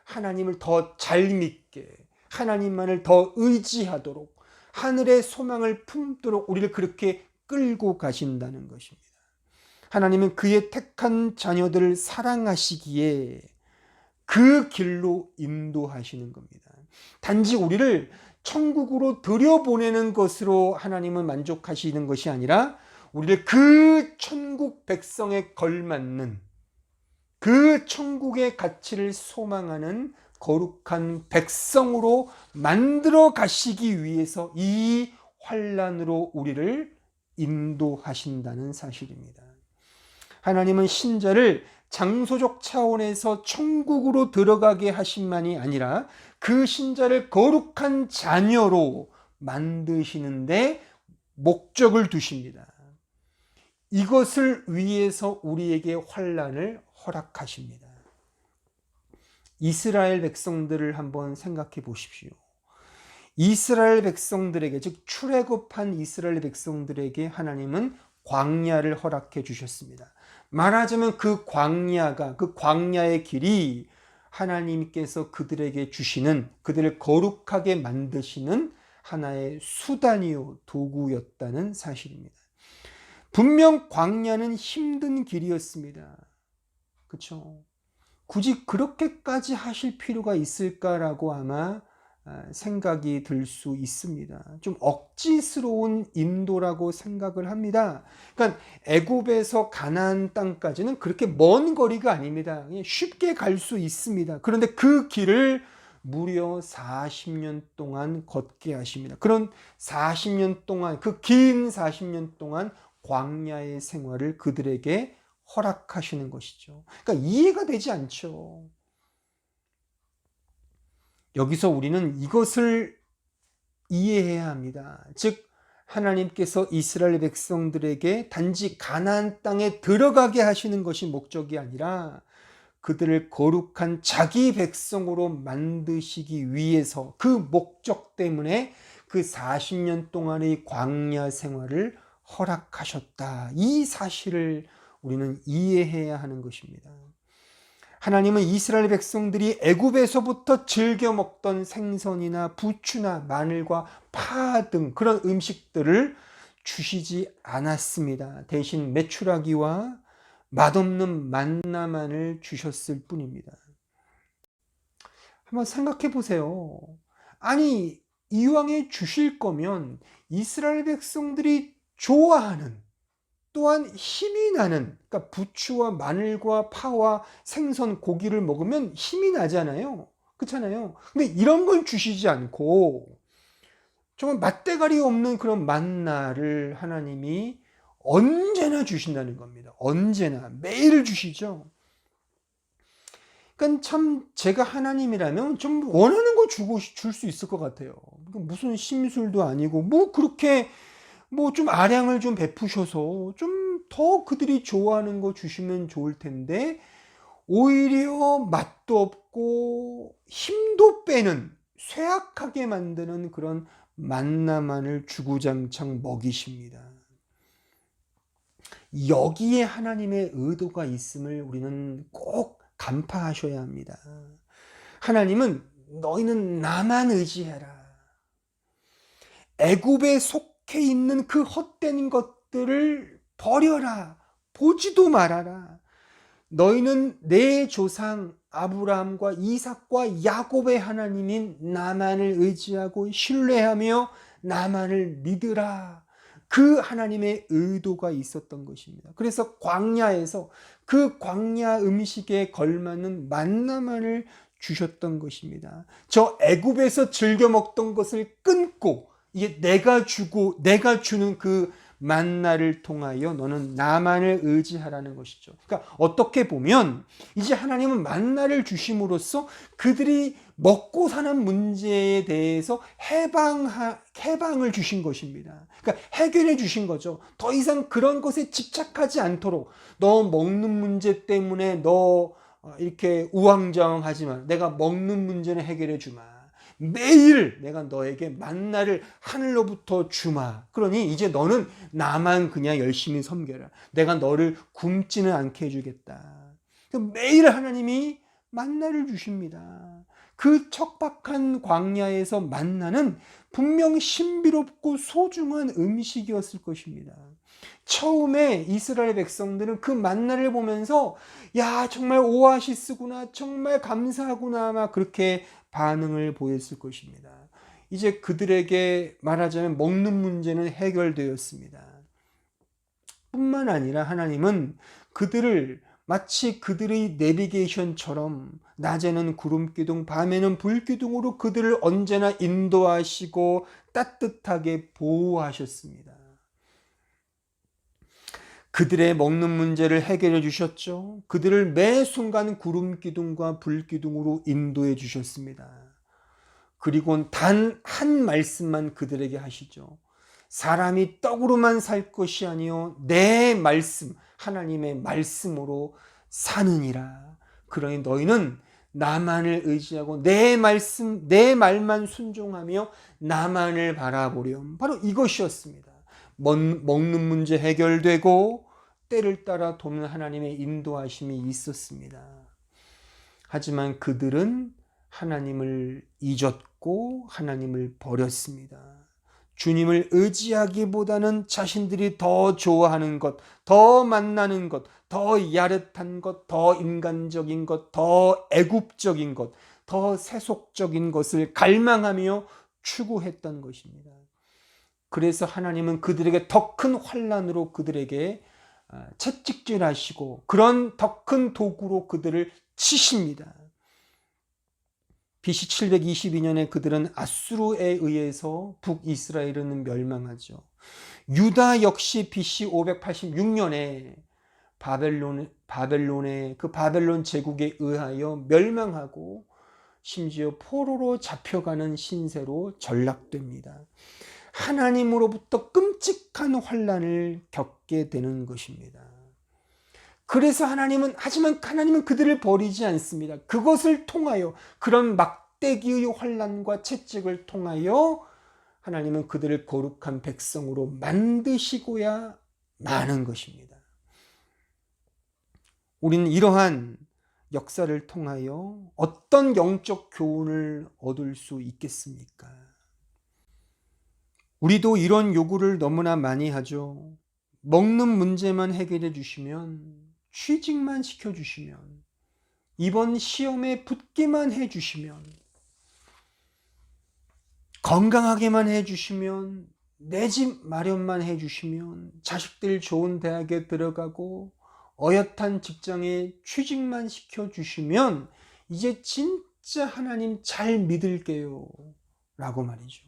하나님을 더 잘 믿게, 하나님만을 더 의지하도록, 하늘의 소망을 품도록 우리를 그렇게 끌고 가신다는 것입니다. 하나님은 그의 택한 자녀들을 사랑하시기에 그 길로 인도하시는 겁니다. 단지 우리를 천국으로 들여보내는 것으로 하나님은 만족하시는 것이 아니라 우리를 그 천국 백성에 걸맞는, 그 천국의 가치를 소망하는 거룩한 백성으로 만들어 가시기 위해서 이 환난으로 우리를 인도하신다는 사실입니다. 하나님은 신자를 장소적 차원에서 천국으로 들어가게 하심만이 아니라 그 신자를 거룩한 자녀로 만드시는데 목적을 두십니다. 이것을 위해서 우리에게 환난을 허락하십니다. 이스라엘 백성들을 한번 생각해 보십시오. 이스라엘 백성들에게, 즉 출애굽한 이스라엘 백성들에게 하나님은 광야를 허락해 주셨습니다. 말하자면 그 광야의 길이 하나님께서 그들에게 주시는, 그들을 거룩하게 만드시는 하나의 수단이요 도구였다는 사실입니다. 분명 광야는 힘든 길이었습니다. 그렇죠? 굳이 그렇게까지 하실 필요가 있을까라고 아마 생각이 들 수 있습니다. 좀 억지스러운 인도라고 생각을 합니다. 그러니까 애굽에서 가나안 땅까지는 그렇게 먼 거리가 아닙니다. 그냥 쉽게 갈 수 있습니다. 그런데 그 길을 무려 40년 동안 걷게 하십니다. 그런 40년 동안, 그 긴 40년 동안 광야의 생활을 그들에게 허락하시는 것이죠. 그러니까 이해가 되지 않죠. 여기서 우리는 이것을 이해해야 합니다. 즉 하나님께서 이스라엘 백성들에게 단지 가나안 땅에 들어가게 하시는 것이 목적이 아니라 그들을 거룩한 자기 백성으로 만드시기 위해서 그 목적 때문에 그 40년 동안의 광야 생활을 허락하셨다. 이 사실을 우리는 이해해야 하는 것입니다. 하나님은 이스라엘 백성들이 애굽에서부터 즐겨 먹던 생선이나 부추나 마늘과 파 등 그런 음식들을 주시지 않았습니다. 대신 메추라기와 맛없는 만나만을 주셨을 뿐입니다. 한번 생각해 보세요. 아니, 이왕에 주실 거면 이스라엘 백성들이 좋아하는, 또한 힘이 나는, 그러니까 부추와 마늘과 파와 생선, 고기를 먹으면 힘이 나잖아요. 그렇잖아요. 근데 이런 걸 주시지 않고 정말 맛대가리 없는 그런 만나를 하나님이 언제나 주신다는 겁니다. 언제나 매일 주시죠. 그러니까 참 제가 하나님이라면 좀 원하는 거 주고 줄 수 있을 것 같아요. 무슨 심술도 아니고 뭐 그렇게 뭐 좀 아량을 좀 베푸셔서 좀 더 그들이 좋아하는 거 주시면 좋을 텐데 오히려 맛도 없고 힘도 빼는 쇠약하게 만드는 그런 만나만을 주구장창 먹이십니다. 여기에 하나님의 의도가 있음을 우리는 꼭 간파하셔야 합니다. 하나님은 너희는 나만 의지해라. 애굽에 속해 있는 그 헛된 것들을 버려라. 보지도 말아라. 너희는 내 조상 아브라함과 이삭과 야곱의 하나님인 나만을 의지하고 신뢰하며 나만을 믿으라. 그 하나님의 의도가 있었던 것입니다. 그래서 광야에서 그 광야 음식에 걸맞는 만나만을 주셨던 것입니다. 저 애굽에서 즐겨 먹던 것을 끊고 이게 내가 주고 내가 주는 그 만나를 통하여 너는 나만을 의지하라는 것이죠. 그러니까 어떻게 보면 이제 하나님은 만나를 주심으로써 그들이 먹고 사는 문제에 대해서 해방을 주신 것입니다. 그러니까 해결해 주신 거죠. 더 이상 그런 것에 집착하지 않도록 너 먹는 문제 때문에 너 이렇게 우왕좌왕하지 마. 내가 먹는 문제는 해결해 주마. 매일 내가 너에게 만나를 하늘로부터 주마. 그러니 이제 너는 나만 그냥 열심히 섬겨라. 내가 너를 굶지는 않게 해주겠다. 매일 하나님이 만나를 주십니다. 그 척박한 광야에서 만나는 분명 신비롭고 소중한 음식이었을 것입니다. 처음에 이스라엘 백성들은 그 만나를 보면서 야 정말 오아시스구나, 정말 감사하구나, 막 그렇게 반응을 보였을 것입니다. 이제 그들에게 말하자면 먹는 문제는 해결되었습니다. 뿐만 아니라 하나님은 그들을 마치 그들의 내비게이션처럼 낮에는 구름기둥, 밤에는 불기둥으로 그들을 언제나 인도하시고 따뜻하게 보호하셨습니다. 그들의 먹는 문제를 해결해 주셨죠. 그들을 매 순간 구름기둥과 불기둥으로 인도해 주셨습니다. 그리고 단 한 말씀만 그들에게 하시죠. 사람이 떡으로만 살 것이 아니요 내 말씀, 하나님의 말씀으로 사느니라. 그러니 너희는 나만을 의지하고 내 말씀, 내 말만 순종하며 나만을 바라보렴. 바로 이것이었습니다. 먹는 문제 해결되고 때를 따라 돕는 하나님의 인도하심이 있었습니다. 하지만 그들은 하나님을 잊었고 하나님을 버렸습니다. 주님을 의지하기보다는 자신들이 더 좋아하는 것, 더 만나는 것, 더 야릇한 것, 더 인간적인 것, 더 애굽적인 것, 더 세속적인 것을 갈망하며 추구했던 것입니다. 그래서 하나님은 그들에게 더 큰 환난으로 그들에게 채찍질하시고 그런 더 큰 도구로 그들을 치십니다. BC 722년에 그들은 아수르에 의해서 북이스라엘은 멸망하죠. 유다 역시 BC 586년에 바벨론의 그 바벨론 제국에 의하여 멸망하고 심지어 포로로 잡혀가는 신세로 전락됩니다. 하나님으로부터 끔찍한 환난을 겪게 되는 것입니다. 그래서 하지만 하나님은 그들을 버리지 않습니다. 그것을 통하여 그런 막대기의 환난과 채찍을 통하여 하나님은 그들을 거룩한 백성으로 만드시고야 마는 것입니다. 우리는 이러한 역사를 통하여 어떤 영적 교훈을 얻을 수 있겠습니까? 우리도 이런 요구를 너무나 많이 하죠. 먹는 문제만 해결해 주시면, 취직만 시켜주시면, 이번 시험에 붙기만 해주시면, 건강하게만 해주시면, 내 집 마련만 해주시면, 자식들 좋은 대학에 들어가고 어엿한 직장에 취직만 시켜주시면 이제 진짜 진짜 하나님 잘 믿을게요 라고 말이죠.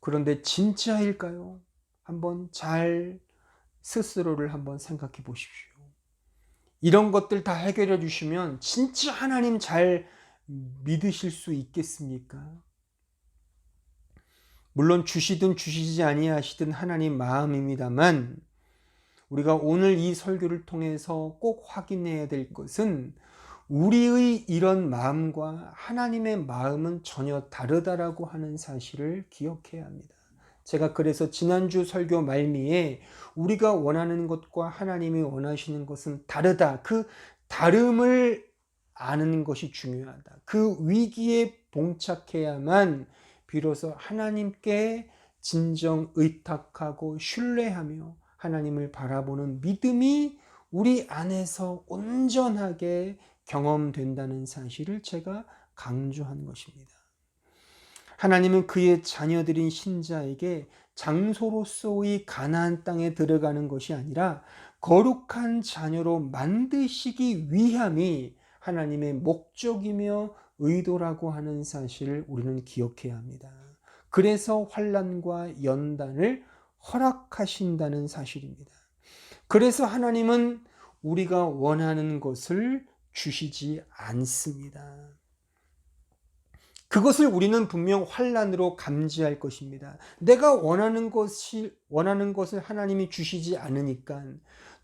그런데 진짜일까요? 한번 잘 스스로를 한번 생각해 보십시오. 이런 것들 다 해결해 주시면 진짜 하나님 잘 믿으실 수 있겠습니까? 물론 주시든 주시지 아니하시든 하나님 마음입니다만, 우리가 오늘 이 설교를 통해서 꼭 확인해야 될 것은 우리의 이런 마음과 하나님의 마음은 전혀 다르다라고 하는 사실을 기억해야 합니다. 제가 그래서 지난주 설교 말미에 우리가 원하는 것과 하나님이 원하시는 것은 다르다. 그 다름을 아는 것이 중요하다. 그 위기에 봉착해야만 비로소 하나님께 진정 의탁하고 신뢰하며 하나님을 바라보는 믿음이 우리 안에서 온전하게 경험된다는 사실을 제가 강조한 것입니다. 하나님은 그의 자녀들인 신자에게 장소로서의 가나안 땅에 들어가는 것이 아니라 거룩한 자녀로 만드시기 위함이 하나님의 목적이며 의도라고 하는 사실을 우리는 기억해야 합니다. 그래서 환난과 연단을 허락하신다는 사실입니다. 그래서 하나님은 우리가 원하는 것을 주시지 않습니다. 그것을 우리는 분명 환난으로 감지할 것입니다. 내가 원하는 것을 하나님이 주시지 않으니까,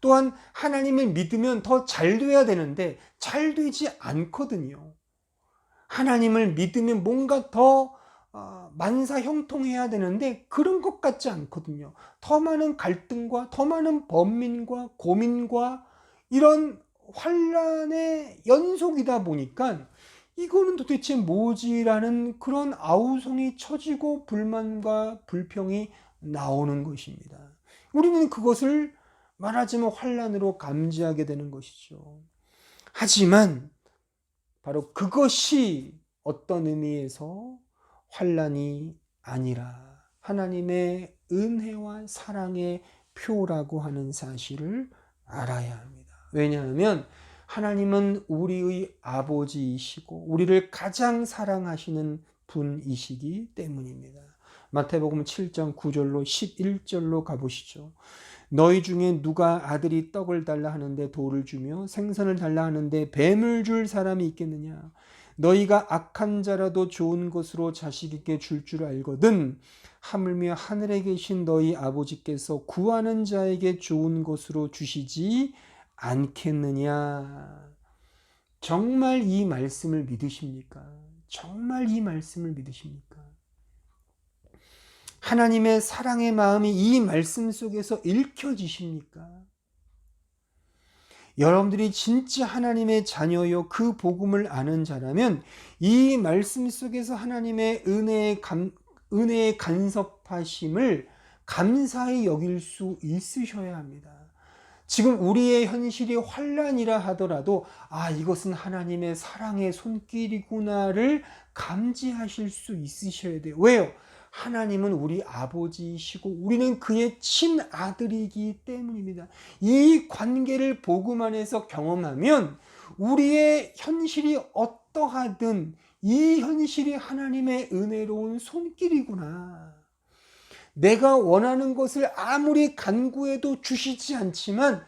또한 하나님을 믿으면 더 잘 돼야 되는데 잘 되지 않거든요. 하나님을 믿으면 뭔가 더 만사형통해야 되는데 그런 것 같지 않거든요. 더 많은 갈등과 더 많은 번민과 고민과 이런 환난의 연속이다 보니까 이거는 도대체 뭐지라는 그런 아우성이 처지고 불만과 불평이 나오는 것입니다. 우리는 그것을 말하자면 환난으로 감지하게 되는 것이죠. 하지만 바로 그것이 어떤 의미에서 환난이 아니라 하나님의 은혜와 사랑의 표라고 하는 사실을 알아야 합니다. 왜냐하면 하나님은 우리의 아버지이시고 우리를 가장 사랑하시는 분이시기 때문입니다. 마태복음 7장 9절로 11절로 가보시죠. 너희 중에 누가 아들이 떡을 달라 하는데 돌을 주며 생선을 달라 하는데 뱀을 줄 사람이 있겠느냐? 너희가 악한 자라도 좋은 것으로 자식에게 줄 줄 알거든 하물며 하늘에 계신 너희 아버지께서 구하는 자에게 좋은 것으로 주시지 않겠느냐? 정말 이 말씀을 믿으십니까? 정말 이 말씀을 믿으십니까? 하나님의 사랑의 마음이 이 말씀 속에서 읽혀지십니까? 여러분들이 진짜 하나님의 자녀요 그 복음을 아는 자라면 이 말씀 속에서 하나님의 은혜의 간섭하심을 감사히 여길 수 있으셔야 합니다. 지금 우리의 현실이 환난이라 하더라도 이것은 하나님의 사랑의 손길이구나를 감지하실 수 있으셔야 돼요. 왜요? 하나님은 우리 아버지이시고 우리는 그의 친아들이기 때문입니다. 이 관계를 복음 안에서 경험하면 우리의 현실이 어떠하든 이 현실이 하나님의 은혜로운 손길이구나. 내가 원하는 것을 아무리 간구해도 주시지 않지만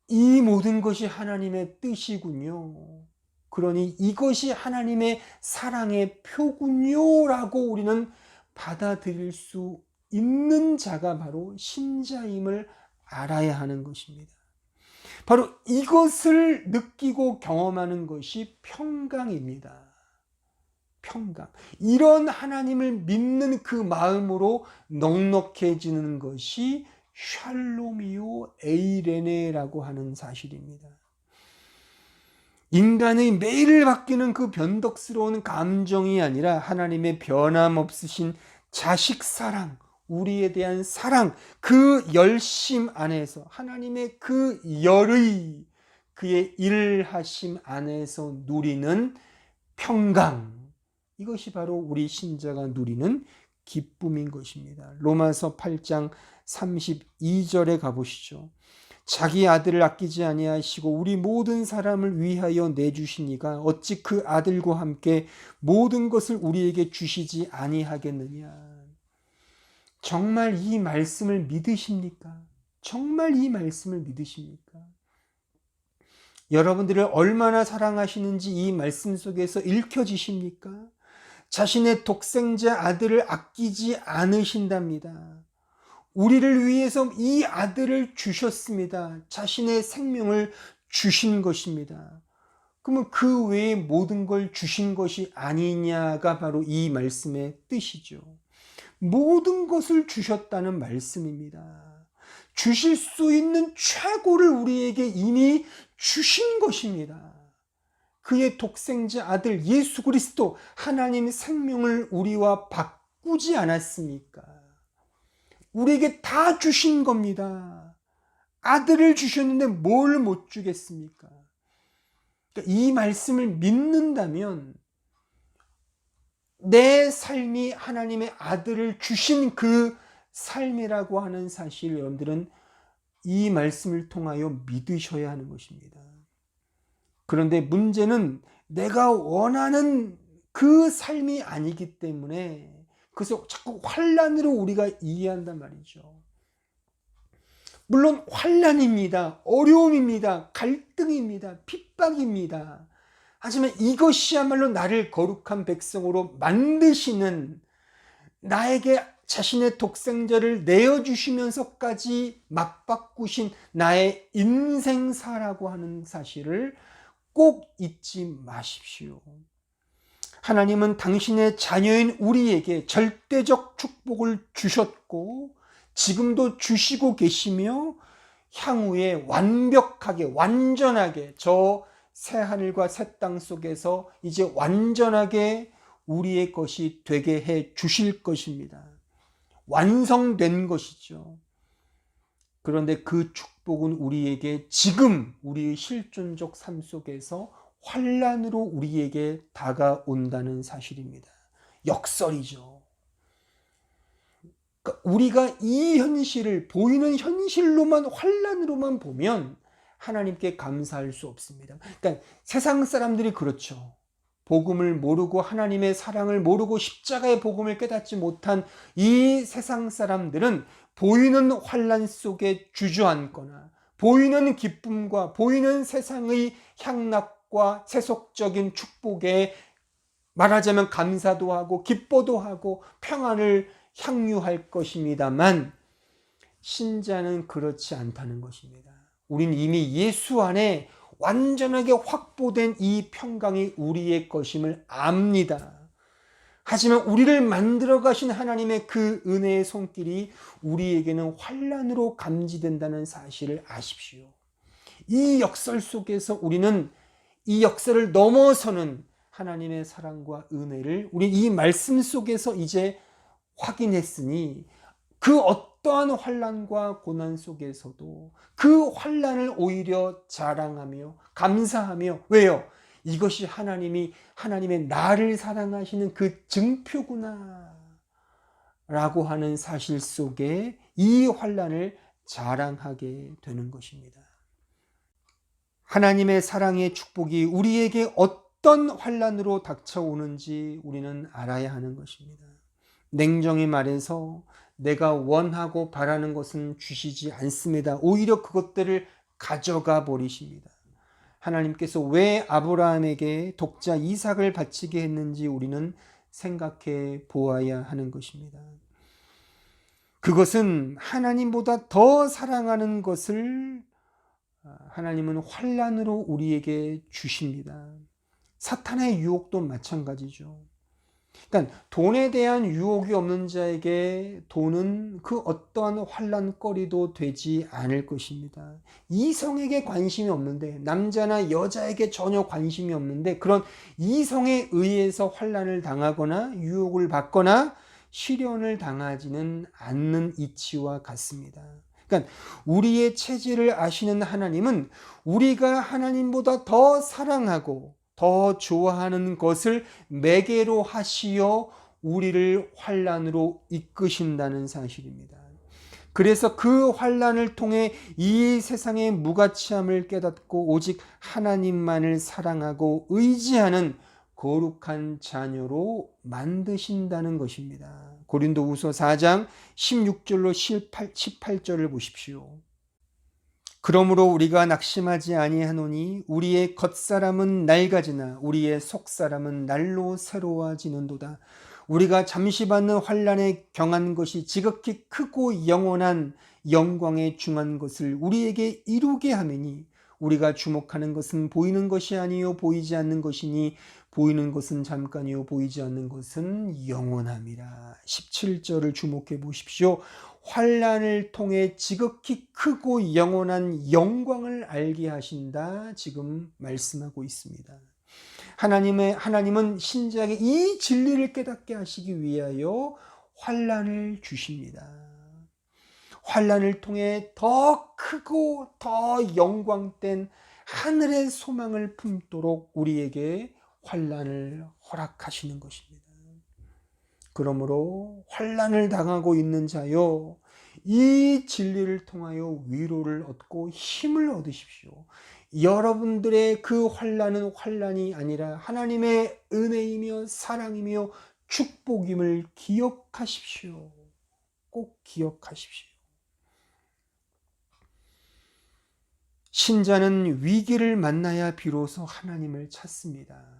이 모든 것이 하나님의 뜻이군요. 그러니 이것이 하나님의 사랑의 표군요 라고 우리는 받아들일 수 있는 자가 바로 신자임을 알아야 하는 것입니다. 바로 이것을 느끼고 경험하는 것이 평강입니다. 평강. 이런 하나님을 믿는 그 마음으로 넉넉해지는 것이 샬롬이요 에이레네라고 하는 사실입니다. 인간의 매일 바뀌는 그 변덕스러운 감정이 아니라 하나님의 변함없으신 자식 사랑, 우리에 대한 사랑, 그 열심 안에서 하나님의 그 열의 그의 일하심 안에서 누리는 평강, 이것이 바로 우리 신자가 누리는 기쁨인 것입니다. 로마서 8장 32절에 가보시죠. 자기 아들을 아끼지 아니하시고 우리 모든 사람을 위하여 내주시니가 어찌 그 아들과 함께 모든 것을 우리에게 주시지 아니하겠느냐. 정말 이 말씀을 믿으십니까? 정말 이 말씀을 믿으십니까? 여러분들을 얼마나 사랑하시는지 이 말씀 속에서 읽혀지십니까? 자신의 독생자 아들을 아끼지 않으신답니다. 우리를 위해서 이 아들을 주셨습니다. 자신의 생명을 주신 것입니다. 그러면 그 외에 모든 걸 주신 것이 아니냐가 바로 이 말씀의 뜻이죠. 모든 것을 주셨다는 말씀입니다. 주실 수 있는 최고를 우리에게 이미 주신 것입니다. 그의 독생자 아들 예수 그리스도, 하나님의 생명을 우리와 바꾸지 않았습니까? 우리에게 다 주신 겁니다. 아들을 주셨는데 뭘 못 주겠습니까? 그러니까 이 말씀을 믿는다면 내 삶이 하나님의 아들을 주신 그 삶이라고 하는 사실, 여러분들은 이 말씀을 통하여 믿으셔야 하는 것입니다. 그런데 문제는 내가 원하는 그 삶이 아니기 때문에 그래서 자꾸 환난으로 우리가 이해한단 말이죠. 물론 환난입니다. 어려움입니다. 갈등입니다. 핍박입니다. 하지만 이것이야말로 나를 거룩한 백성으로 만드시는, 나에게 자신의 독생자를 내어주시면서까지 맞바꾸신 나의 인생사라고 하는 사실을 꼭 잊지 마십시오. 하나님은 당신의 자녀인 우리에게 절대적 축복을 주셨고 지금도 주시고 계시며 향후에 완벽하게, 완전하게 저 새하늘과 새 땅 속에서 이제 완전하게 우리의 것이 되게 해 주실 것입니다. 완성된 것이죠. 그런데 그 축복은 우리에게 지금 우리의 실존적 삶 속에서 환난으로 우리에게 다가온다는 사실입니다. 역설이죠. 그러니까 우리가 이 현실을, 보이는 현실로만, 환난으로만 보면 하나님께 감사할 수 없습니다. 그러니까 세상 사람들이 그렇죠. 복음을 모르고 하나님의 사랑을 모르고 십자가의 복음을 깨닫지 못한 이 세상 사람들은 보이는 환난 속에 주저앉거나 보이는 기쁨과 보이는 세상의 향락과 세속적인 축복에 말하자면 감사도 하고 기뻐도 하고 평안을 향유할 것입니다만, 신자는 그렇지 않다는 것입니다. 우린 이미 예수 안에 완전하게 확보된 이 평강이 우리의 것임을 압니다. 하지만 우리를 만들어 가신 하나님의 그 은혜의 손길이 우리에게는 환난으로 감지된다는 사실을 아십시오. 이 역설 속에서 우리는 이 역설을 넘어서는 하나님의 사랑과 은혜를 우리 이 말씀 속에서 이제 확인했으니 그 어떠한 환난과 고난 속에서도 그 환난을 오히려 자랑하며 감사하며, 왜요? 이것이 하나님의 나를 사랑하시는 그 증표구나 라고 하는 사실 속에 이 환난을 자랑하게 되는 것입니다. 하나님의 사랑의 축복이 우리에게 어떤 환난으로 닥쳐오는지 우리는 알아야 하는 것입니다. 냉정히 말해서 내가 원하고 바라는 것은 주시지 않습니다. 오히려 그것들을 가져가 버리십니다. 하나님께서 왜 아브라함에게 독자 이삭을 바치게 했는지 우리는 생각해 보아야 하는 것입니다. 그것은 하나님보다 더 사랑하는 것을 하나님은 환난으로 우리에게 주십니다. 사탄의 유혹도 마찬가지죠. 그러니까 돈에 대한 유혹이 없는 자에게 돈은 그 어떠한 환난거리도 되지 않을 것입니다. 이성에게 관심이 없는데, 남자나 여자에게 전혀 관심이 없는데 그런 이성에 의해서 환난을 당하거나 유혹을 받거나 시련을 당하지는 않는 이치와 같습니다. 그러니까 우리의 체질을 아시는 하나님은 우리가 하나님보다 더 사랑하고 더 좋아하는 것을 매개로 하시어 우리를 환난으로 이끄신다는 사실입니다. 그래서 그 환난을 통해 이 세상의 무가치함을 깨닫고 오직 하나님만을 사랑하고 의지하는 거룩한 자녀로 만드신다는 것입니다. 고린도후서 4장 16절로 18절을 보십시오. 그러므로 우리가 낙심하지 아니하노니 우리의 겉사람은 낡아지나 우리의 속사람은 날로 새로워지는도다. 우리가 잠시 받는 환난에 경한 것이 지극히 크고 영원한 영광에 중한 것을 우리에게 이루게 하매니 우리가 주목하는 것은 보이는 것이 아니요 보이지 않는 것이니 보이는 것은 잠깐이요 보이지 않는 것은 영원함이라. 17절을 주목해 보십시오. 환난을 통해 지극히 크고 영원한 영광을 알게 하신다. 지금 말씀하고 있습니다. 하나님은 신자에게 이 진리를 깨닫게 하시기 위하여 환난을 주십니다. 환난을 통해 더 크고 더 영광된 하늘의 소망을 품도록 우리에게 환난을 허락하시는 것입니다. 그러므로 환난을 당하고 있는 자여, 이 진리를 통하여 위로를 얻고 힘을 얻으십시오. 여러분들의 그 환난은 환난이 아니라 하나님의 은혜이며 사랑이며 축복임을 기억하십시오. 꼭 기억하십시오. 신자는 위기를 만나야 비로소 하나님을 찾습니다.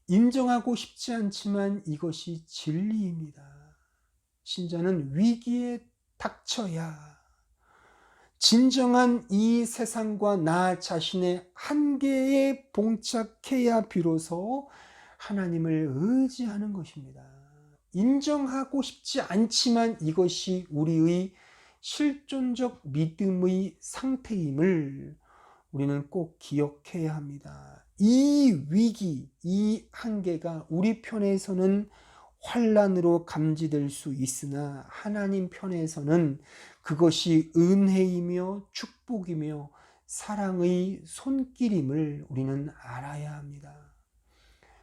인정하고 싶지 않지만 이것이 진리입니다. 신자는 위기에 닥쳐야, 진정한 이 세상과 나 자신의 한계에 봉착해야 비로소 하나님을 의지하는 것입니다. 인정하고 싶지 않지만 이것이 우리의 실존적 믿음의 상태임을 우리는 꼭 기억해야 합니다. 이 위기, 이 한계가 우리 편에서는 환난으로 감지될 수 있으나 하나님 편에서는 그것이 은혜이며 축복이며 사랑의 손길임을 우리는 알아야 합니다.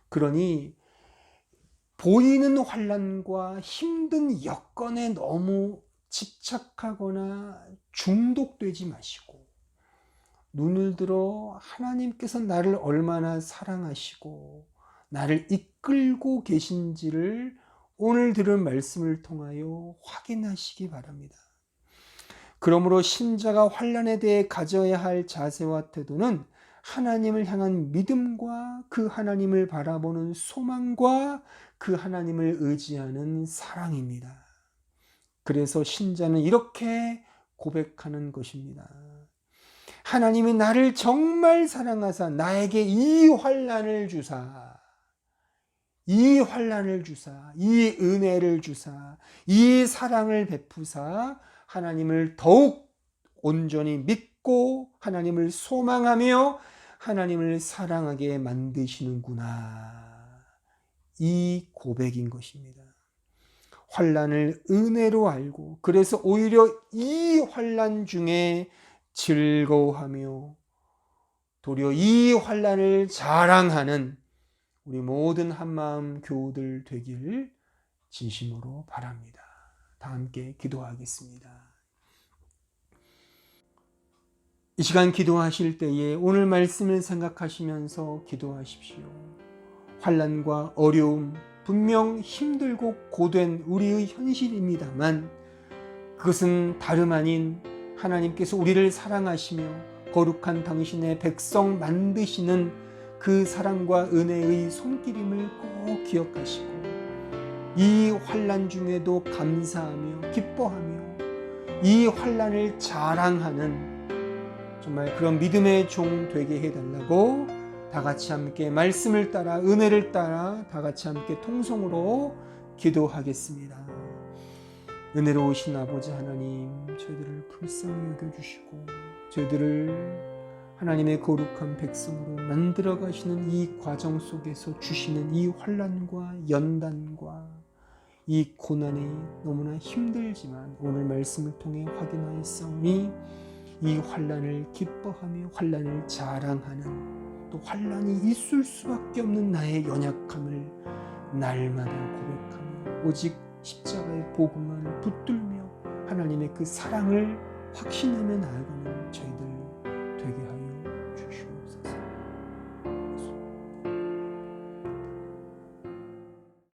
그러니 보이는 환난과 힘든 여건에 너무 집착하거나 중독되지 마시고, 눈을 들어 하나님께서 나를 얼마나 사랑하시고 나를 이끌고 계신지를 오늘 들은 말씀을 통하여 확인하시기 바랍니다. 그러므로 신자가 환난에 대해 가져야 할 자세와 태도는 하나님을 향한 믿음과 그 하나님을 바라보는 소망과 그 하나님을 의지하는 사랑입니다. 그래서 신자는 이렇게 고백하는 것입니다. 하나님이 나를 정말 사랑하사 나에게 이 환난을 주사, 이 환난을 주사, 이 은혜를 주사, 이 사랑을 베푸사 하나님을 더욱 온전히 믿고 하나님을 소망하며 하나님을 사랑하게 만드시는구나. 이 고백인 것입니다. 환난을 은혜로 알고, 그래서 오히려 이 환난 중에 즐거워하며 도리어 이 환난을 자랑하는 우리 모든 한마음 교우들 되길 진심으로 바랍니다. 다 함께 기도하겠습니다. 이 시간 기도하실 때에 오늘 말씀을 생각하시면서 기도하십시오. 환난과 어려움, 분명 힘들고 고된 우리의 현실입니다만 그것은 다름 아닌 하나님께서 우리를 사랑하시며 거룩한 당신의 백성 만드시는 그 사랑과 은혜의 손길임을 꼭 기억하시고, 이 환난 중에도 감사하며 기뻐하며 이 환난을 자랑하는 정말 그런 믿음의 종 되게 해달라고 다 같이 함께 말씀을 따라 은혜를 따라 다 같이 함께 통성으로 기도하겠습니다. 은혜로우신 아버지 하나님, 저희들을 불쌍히 여겨주시고 저희들을 하나님의 거룩한 백성으로 만들어 가시는 이 과정 속에서 주시는 이 환난과 연단과 이 고난이 너무나 힘들지만 오늘 말씀을 통해 확인하였사오니 이 환난을 기뻐하며 환난을 자랑하는, 또 환난이 있을 수밖에 없는 나의 연약함을 날마다 고백하며 오직 십자가의 복음만을 붙들며 하나님의 그 사랑을 확신하며 나아가는